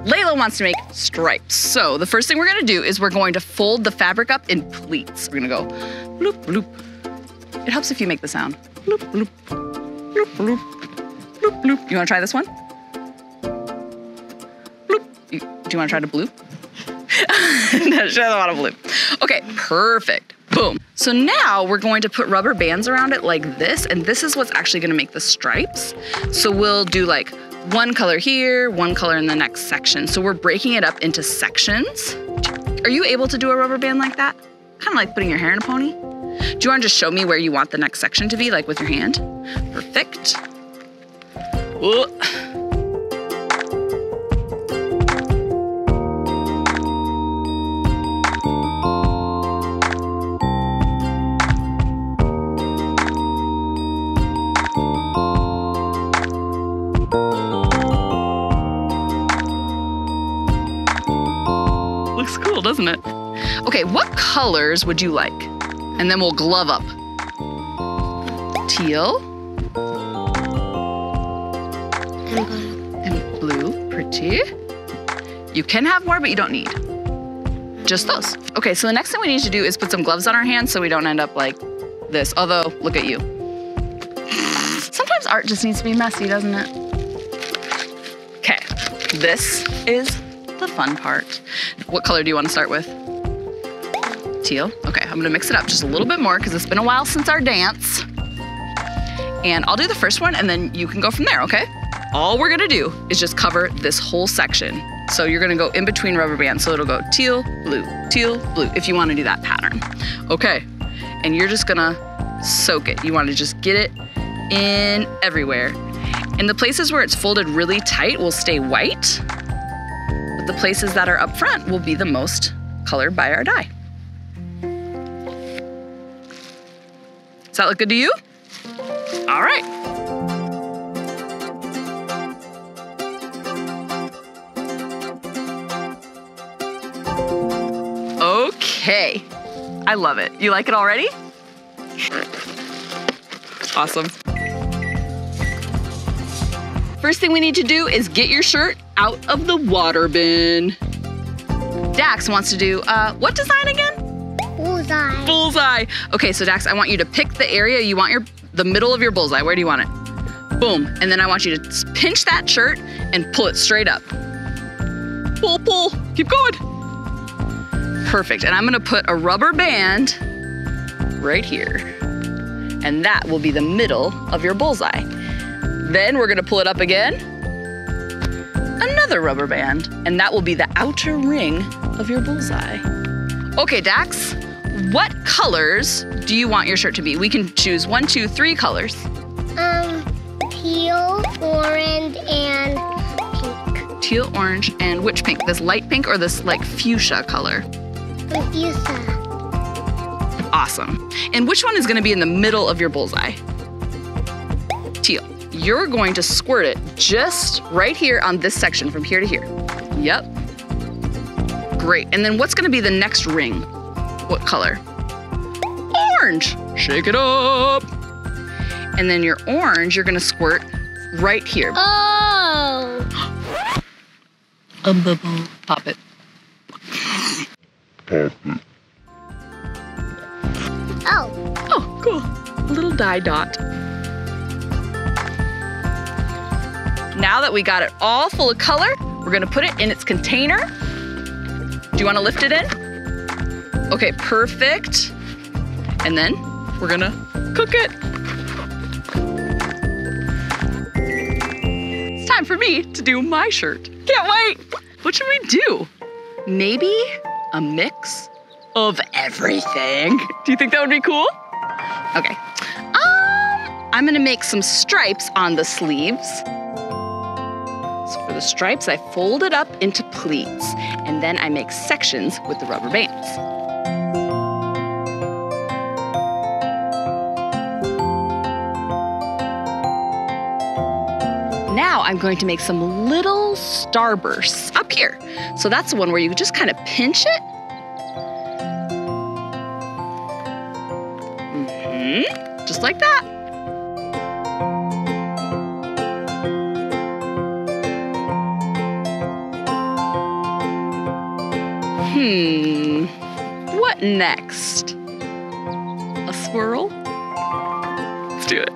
Layla wants to make stripes. So the first thing we're gonna do is we're going to fold the fabric up in pleats. We're gonna go bloop, bloop. It helps if you make the sound. Bloop, bloop, bloop, bloop, bloop, bloop. You wanna try this one? Bloop. Do you wanna try to bloop? No, she doesn't want to bloop. Okay, perfect. Boom. So now we're going to put rubber bands around it like this, and this is what's actually gonna make the stripes. So we'll do like one color here, one color in the next section. So we're breaking it up into sections. Are you able to do a rubber band like that? Kind of like putting your hair in a pony? Do you want to just show me where you want the next section to be, like with your hand? Perfect. Ooh. Looks cool, doesn't it? Okay, what colors would you like? And then we'll glove up. Teal. And blue, pretty. You can have more, but you don't need. Just those. Okay, so the next thing we need to do is put some gloves on our hands so we don't end up like this. Although, look at you. Sometimes art just needs to be messy, doesn't it? Okay, this is the fun part. What color do you want to start with? Teal. Okay, I'm gonna mix it up just a little bit more because it's been a while since our dance. And I'll do the first one and then you can go from there, okay? All we're gonna do is just cover this whole section. So you're gonna go in between rubber bands. So it'll go teal, blue, if you wanna do that pattern. Okay, and you're just gonna soak it. You wanna just get it in everywhere. And the places where it's folded really tight will stay white, but the places that are up front will be the most colored by our dye. Does that look good to you? All right. Okay. I love it. You like it already? Awesome. First thing we need to do is get your shirt out of the water bin. Dax wants to do, what design again? Bullseye. Bullseye. Okay, so Dax, I want you to pick the area you want the middle of your bullseye. Where do you want it? Boom. And then I want you to pinch that shirt and pull it straight up. Pull, pull. Keep going. Perfect. And I'm gonna put a rubber band right here. And that will be the middle of your bullseye. Then we're gonna pull it up again. Another rubber band. And that will be the outer ring of your bullseye. Okay, Dax, what colors do you want your shirt to be? We can choose 1, 2, 3 colors. Teal, orange, and pink. Teal, orange, and which pink? This light pink or this like fuchsia color? Fuchsia. Awesome. And which one is gonna be in the middle of your bullseye? Teal. You're going to squirt it just right here on this section from here to here. Yep. Great. And then what's gonna be the next ring? What color? Orange. Shake it up. And then your orange, you're gonna squirt right here. Oh. A bubble. Pop it. Oh. Oh, cool. A little dye dot. Now that we got it all full of color, we're gonna put it in its container. Do you wanna lift it in? Okay, perfect. And then we're gonna cook it. It's time for me to do my shirt. Can't wait. What should we do? Maybe a mix of everything. Do you think that would be cool? Okay. I'm gonna make some stripes on the sleeves. So for the stripes, I fold it up into pleats, and then I make sections with the rubber bands. Now I'm going to make some little starbursts up here. So that's the one where you just kind of pinch it. Just like that. What next? A swirl? Let's do it.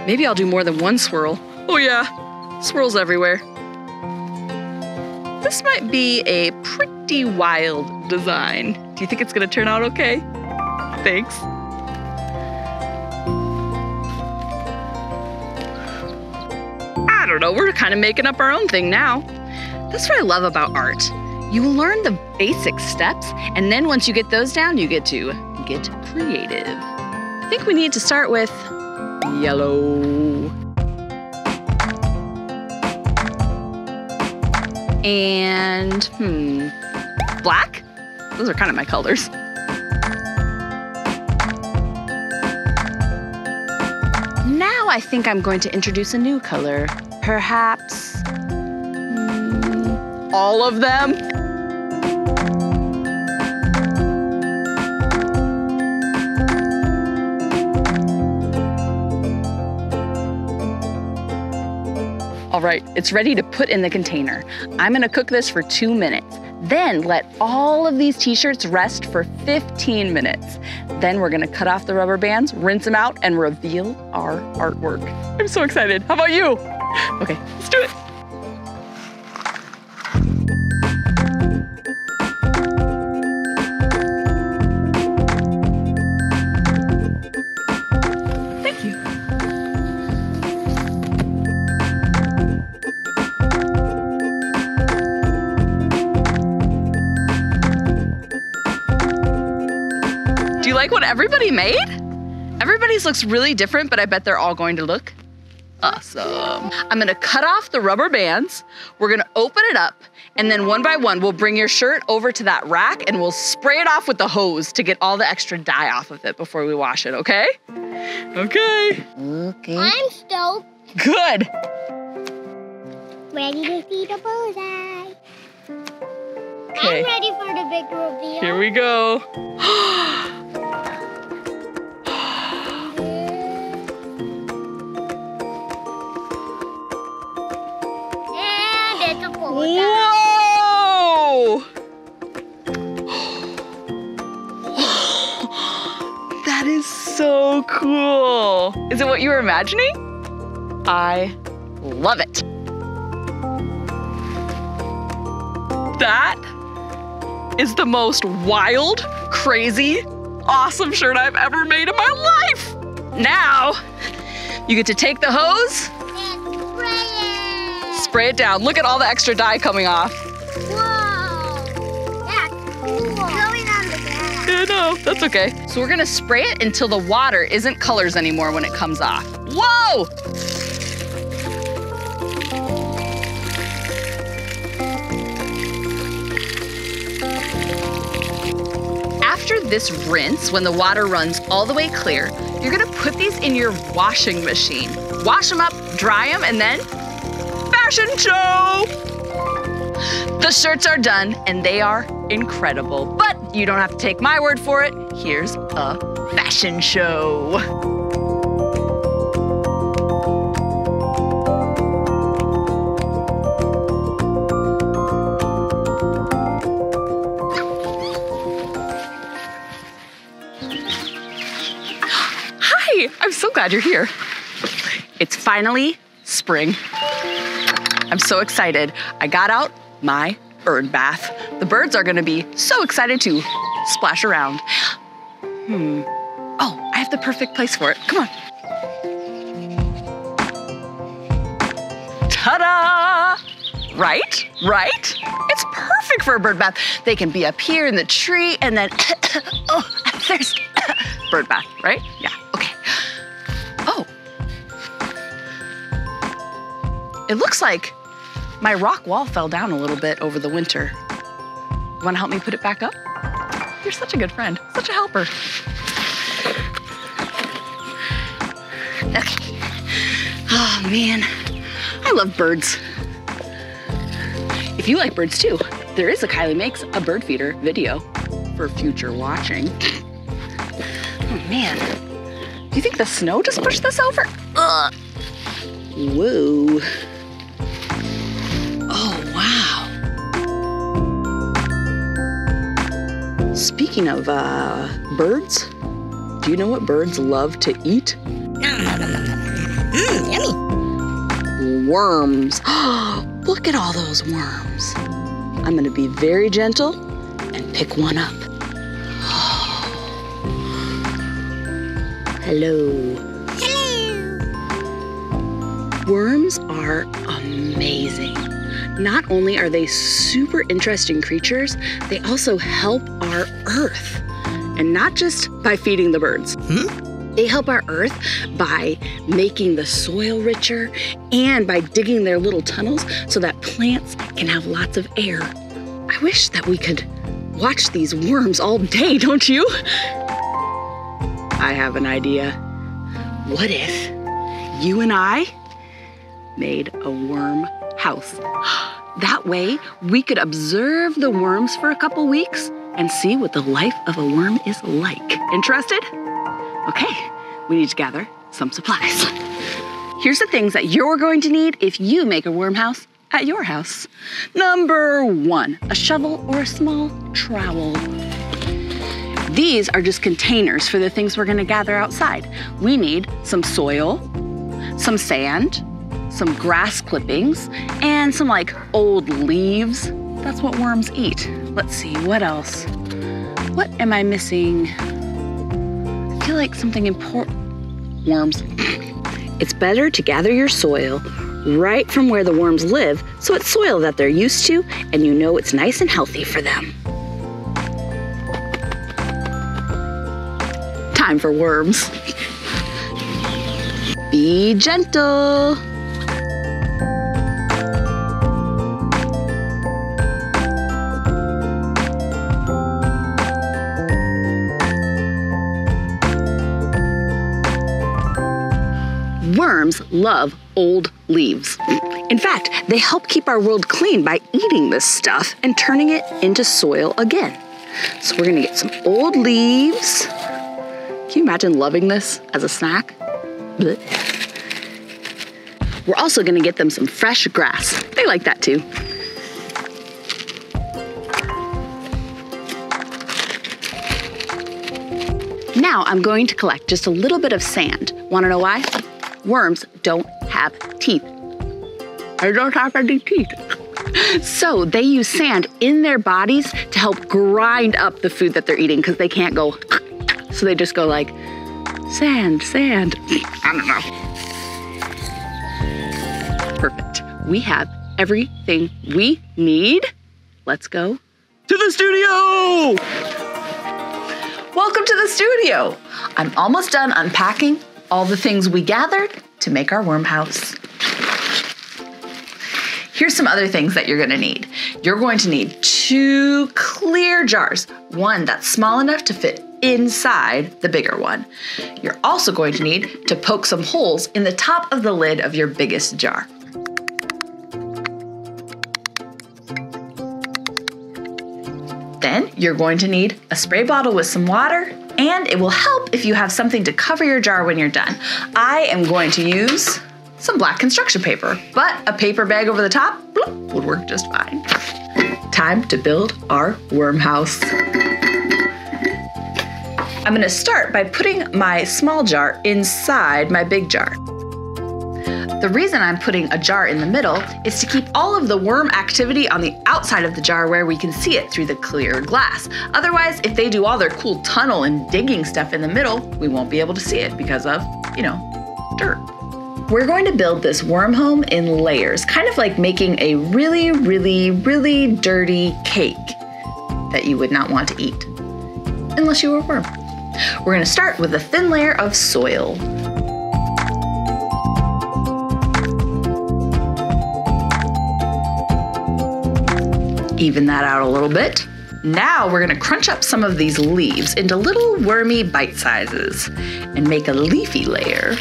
Maybe I'll do more than one swirl. Oh yeah, swirls everywhere. This might be a pretty wild design. Do you think it's gonna turn out okay? Thanks. I don't know, we're kind of making up our own thing now. That's what I love about art. You will learn the basic steps, and then once you get those down, you get to get creative. I think we need to start with yellow. And, black? Those are kind of my colors. Now I think I'm going to introduce a new color. Perhaps all of them? All right, it's ready to put in the container. I'm gonna cook this for 2 minutes. Then let all of these t-shirts rest for 15 minutes. Then we're gonna cut off the rubber bands, rinse them out, and reveal our artwork. I'm so excited. How about you? Okay, let's do it. Thank you. Do you like what everybody made? Everybody's looks really different, but I bet they're all going to look awesome. I'm gonna cut off the rubber bands. We're gonna open it up, and then one by one, we'll bring your shirt over to that rack and we'll spray it off with the hose to get all the extra dye off of it before we wash it, okay? Okay. Okay. I'm stoked. Good. Ready to see the bullseye. Okay. I'm ready for the big reveal. Here we go. And it's a bullseye. Whoa! That is so cool. Is it what you were imagining? I love it. That is the most wild, crazy, awesome shirt I've ever made in my life. Now, you get to take the hose, And spray it. spray it down. Look at all the extra dye coming off. Whoa. That's cool. Going on the ground. Yeah, no, that's okay. So we're gonna spray it until the water isn't colors anymore when it comes off. Whoa! After this rinse, when the water runs all the way clear, you're gonna put these in your washing machine. Wash them up, dry them, and then fashion show! The shirts are done, and they are incredible. But you don't have to take my word for it. Here's a fashion show. Hi, I'm so glad you're here. It's finally spring. I'm so excited. I got out my bird bath. The birds are gonna be so excited to splash around. Oh, I have the perfect place for it. Come on. Ta-da! Right? Right? It's perfect for a bird bath. They can be up here in the tree and then, oh, there's bird bath, right? Yeah, okay. Oh. It looks like my rock wall fell down a little bit over the winter. You wanna help me put it back up? You're such a good friend, such a helper. Okay. Oh man, I love birds. If you like birds too, there is a Kylee Makes a Bird Feeder video for future watching. Oh man, do you think the snow just pushed this over? Ugh. Whoa. Oh, wow. Speaking of birds, do you know what birds love to eat? Yummy. Worms. Look at all those worms. I'm gonna be very gentle and pick one up. Hello. Hello. Worms are amazing. Not only are they super interesting creatures, they also help our earth. And not just by feeding the birds. They help our earth by making the soil richer and by digging their little tunnels so that plants can have lots of air. I wish that we could watch these worms all day, don't you? I have an idea. What if you and I made a worm house? That way, we could observe the worms for a couple weeks and see what the life of a worm is like. Interested? Okay, we need to gather some supplies. Here's the things that you're going to need if you make a worm house at your house. Number 1, a shovel or a small trowel. These are just containers for the things we're gonna gather outside. We need some soil, some sand, some grass clippings, and some like old leaves. That's what worms eat. Let's see, what else? What am I missing? I feel like something important. Worms. It's better to gather your soil right from where the worms live, so it's soil that they're used to and you know it's nice and healthy for them. Time for worms. Be gentle. Worms love old leaves. In fact, they help keep our world clean by eating this stuff and turning it into soil again. So we're gonna get some old leaves. Can you imagine loving this as a snack? Blech. We're also gonna get them some fresh grass. They like that too. Now I'm going to collect just a little bit of sand. Wanna know why? Worms don't have teeth. They don't have any teeth. So they use sand in their bodies to help grind up the food that they're eating because they can't go, so they just go like, sand, sand. I don't know. Perfect. We have everything we need. Let's go to the studio. Welcome to the studio. I'm almost done unpacking all the things we gathered to make our worm house. Here's some other things that you're gonna need. You're going to need 2 clear jars, one that's small enough to fit inside the bigger one. You're also going to need to poke some holes in the top of the lid of your biggest jar. Then you're going to need a spray bottle with some water, and it will help if you have something to cover your jar when you're done. I am going to use some black construction paper, but a paper bag over the top would work just fine. Time to build our worm house. I'm gonna start by putting my small jar inside my big jar. The reason I'm putting a jar in the middle is to keep all of the worm activity on the outside of the jar where we can see it through the clear glass. Otherwise, if they do all their cool tunnel and digging stuff in the middle, we won't be able to see it because of, dirt. We're going to build this worm home in layers, kind of like making a really, really, really dirty cake that you would not want to eat, unless you were a worm. We're gonna start with a thin layer of soil. Even that out a little bit. Now we're gonna crunch up some of these leaves into little wormy bite sizes and make a leafy layer.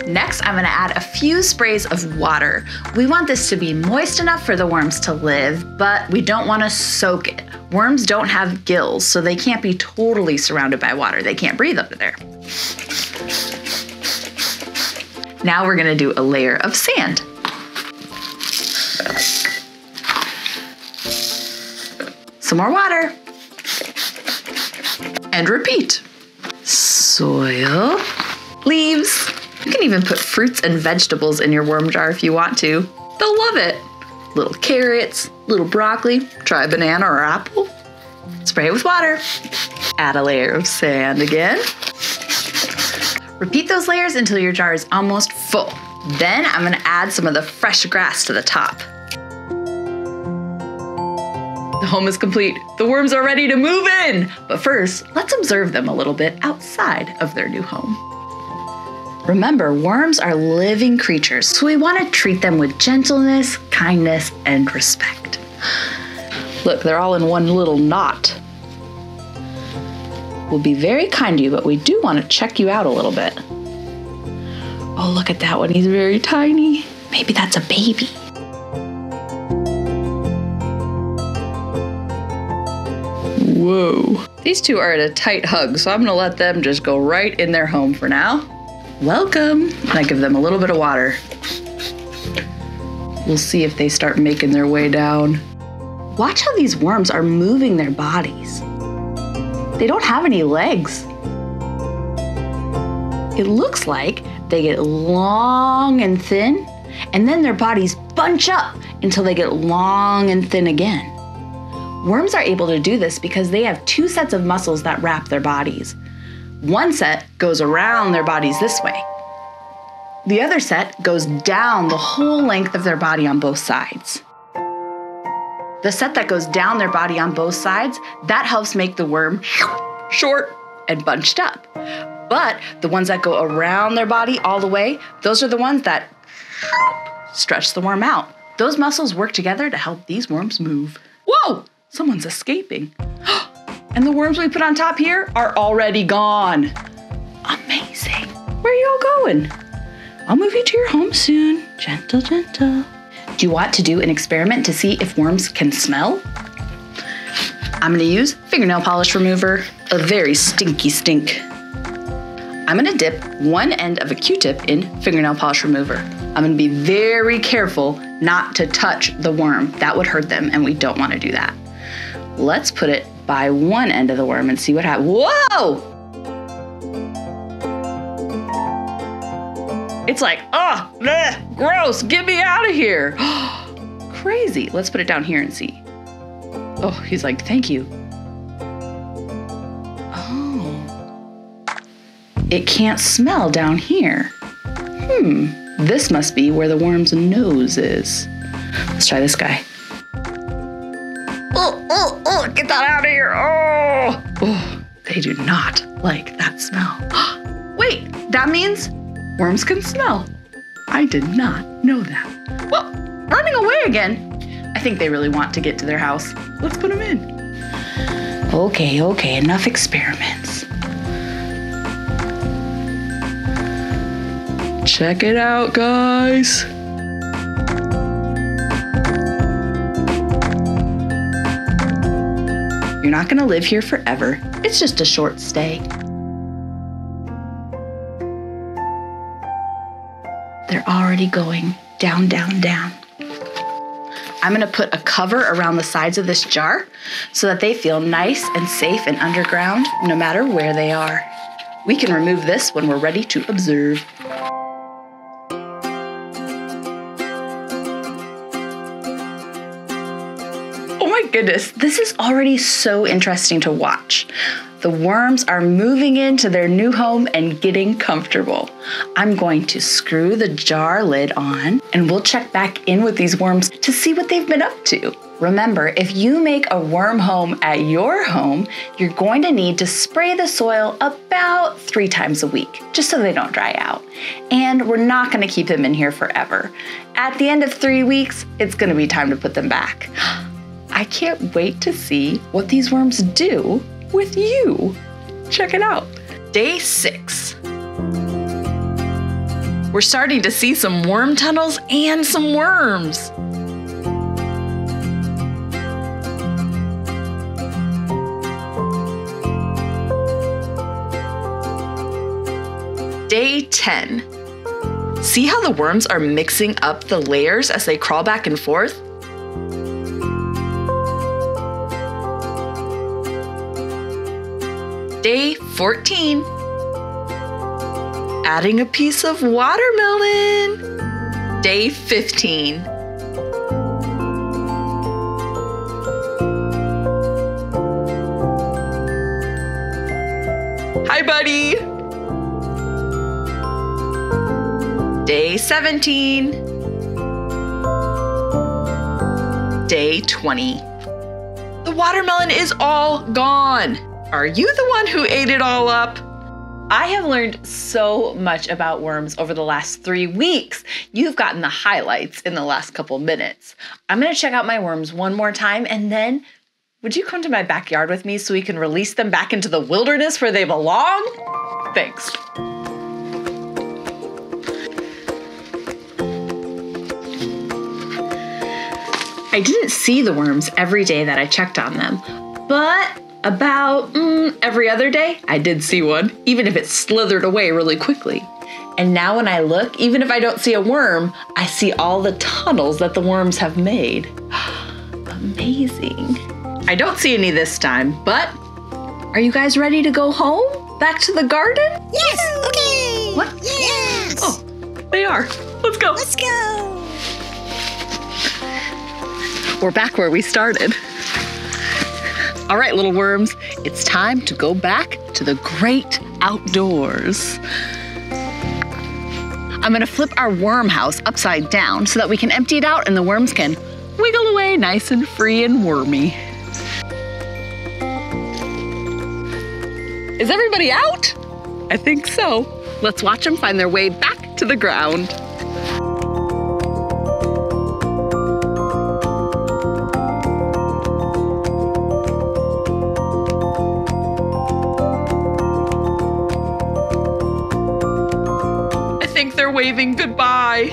Next, I'm gonna add a few sprays of water. We want this to be moist enough for the worms to live, but we don't wanna soak it. Worms don't have gills, so they can't be totally surrounded by water. They can't breathe under there. Now we're gonna do a layer of sand. Some more water. And repeat. Soil, leaves. You can even put fruits and vegetables in your worm jar if you want to. They'll love it. Little carrots, little broccoli, try a banana or apple. Spray it with water. Add a layer of sand again. Repeat those layers until your jar is almost full. Then I'm gonna add some of the fresh grass to the top. The home is complete. The worms are ready to move in. But first, let's observe them a little bit outside of their new home. Remember, worms are living creatures, so we want to treat them with gentleness, kindness, and respect. Look, they're all in one little knot. We'll be very kind to you, but we do want to check you out a little bit. Oh, look at that one. He's very tiny. Maybe that's a baby. Whoa. These two are at a tight hug, so I'm gonna let them just go right in their home for now. Welcome. And I give them a little bit of water. We'll see if they start making their way down. Watch how these worms are moving their bodies. They don't have any legs. It looks like they get long and thin, and then their bodies bunch up until they get long and thin again. Worms are able to do this because they have two sets of muscles that wrap their bodies. One set goes around their bodies this way. The other set goes down the whole length of their body on both sides. The set that goes down their body on both sides, that helps make the worm short and bunched up. But the ones that go around their body all the way, those are the ones that stretch the worm out. Those muscles work together to help these worms move. Whoa! Someone's escaping. And the worms we put on top here are already gone. Amazing. Where are you all going? I'll move you to your home soon. Gentle, gentle. Do you want to do an experiment to see if worms can smell? I'm gonna use fingernail polish remover, a very stinky stink. I'm gonna dip one end of a Q-tip in fingernail polish remover. I'm gonna be very careful not to touch the worm. That would hurt them, and we don't wanna do that. Let's put it by one end of the worm and see what happens. Whoa! It's like, oh, bleh, gross, get me out of here. Crazy. Let's put it down here and see. Oh, he's like, thank you. Oh. It can't smell down here. This must be where the worm's nose is. Let's try this guy. Oh, get that out of here. Oh, they do not like that smell. Wait, that means worms can smell. I did not know that. Well, running away again. I think they really want to get to their house. Let's put them in. Okay, enough experiments. Check it out, guys. You're not gonna live here forever. It's just a short stay. They're already going down, down, down. I'm gonna put a cover around the sides of this jar so that they feel nice and safe and underground no matter where they are. We can remove this when we're ready to observe. Oh my goodness, this is already so interesting to watch. The worms are moving into their new home and getting comfortable. I'm going to screw the jar lid on and we'll check back in with these worms to see what they've been up to. Remember, if you make a worm home at your home, you're going to need to spray the soil about 3 times a week, just so they don't dry out. And we're not gonna keep them in here forever. At the end of 3 weeks, it's gonna be time to put them back. I can't wait to see what these worms do with you. Check it out. Day 6. We're starting to see some worm tunnels and some worms. Day 10. See how the worms are mixing up the layers as they crawl back and forth? Day 14. Adding a piece of watermelon. Day 15. Hi, buddy. Day 17. Day 20. The watermelon is all gone. Are you the one who ate it all up? I have learned so much about worms over the last 3 weeks. You've gotten the highlights in the last couple minutes. I'm gonna check out my worms one more time, and then would you come to my backyard with me so we can release them back into the wilderness where they belong? Thanks. I didn't see the worms every day that I checked on them, but about every other day, I did see one, even if it slithered away really quickly. And now when I look, even if I don't see a worm, I see all the tunnels that the worms have made. Amazing. I don't see any this time, but are you guys ready to go home? Back to the garden? Yes, okay. What? Yes. Oh, they are. Let's go. Let's go. We're back where we started. All right, little worms, it's time to go back to the great outdoors. I'm gonna flip our worm house upside down so that we can empty it out and the worms can wiggle away nice and free and wormy. Is everybody out? I think so. Let's watch them find their way back to the ground. They're waving goodbye.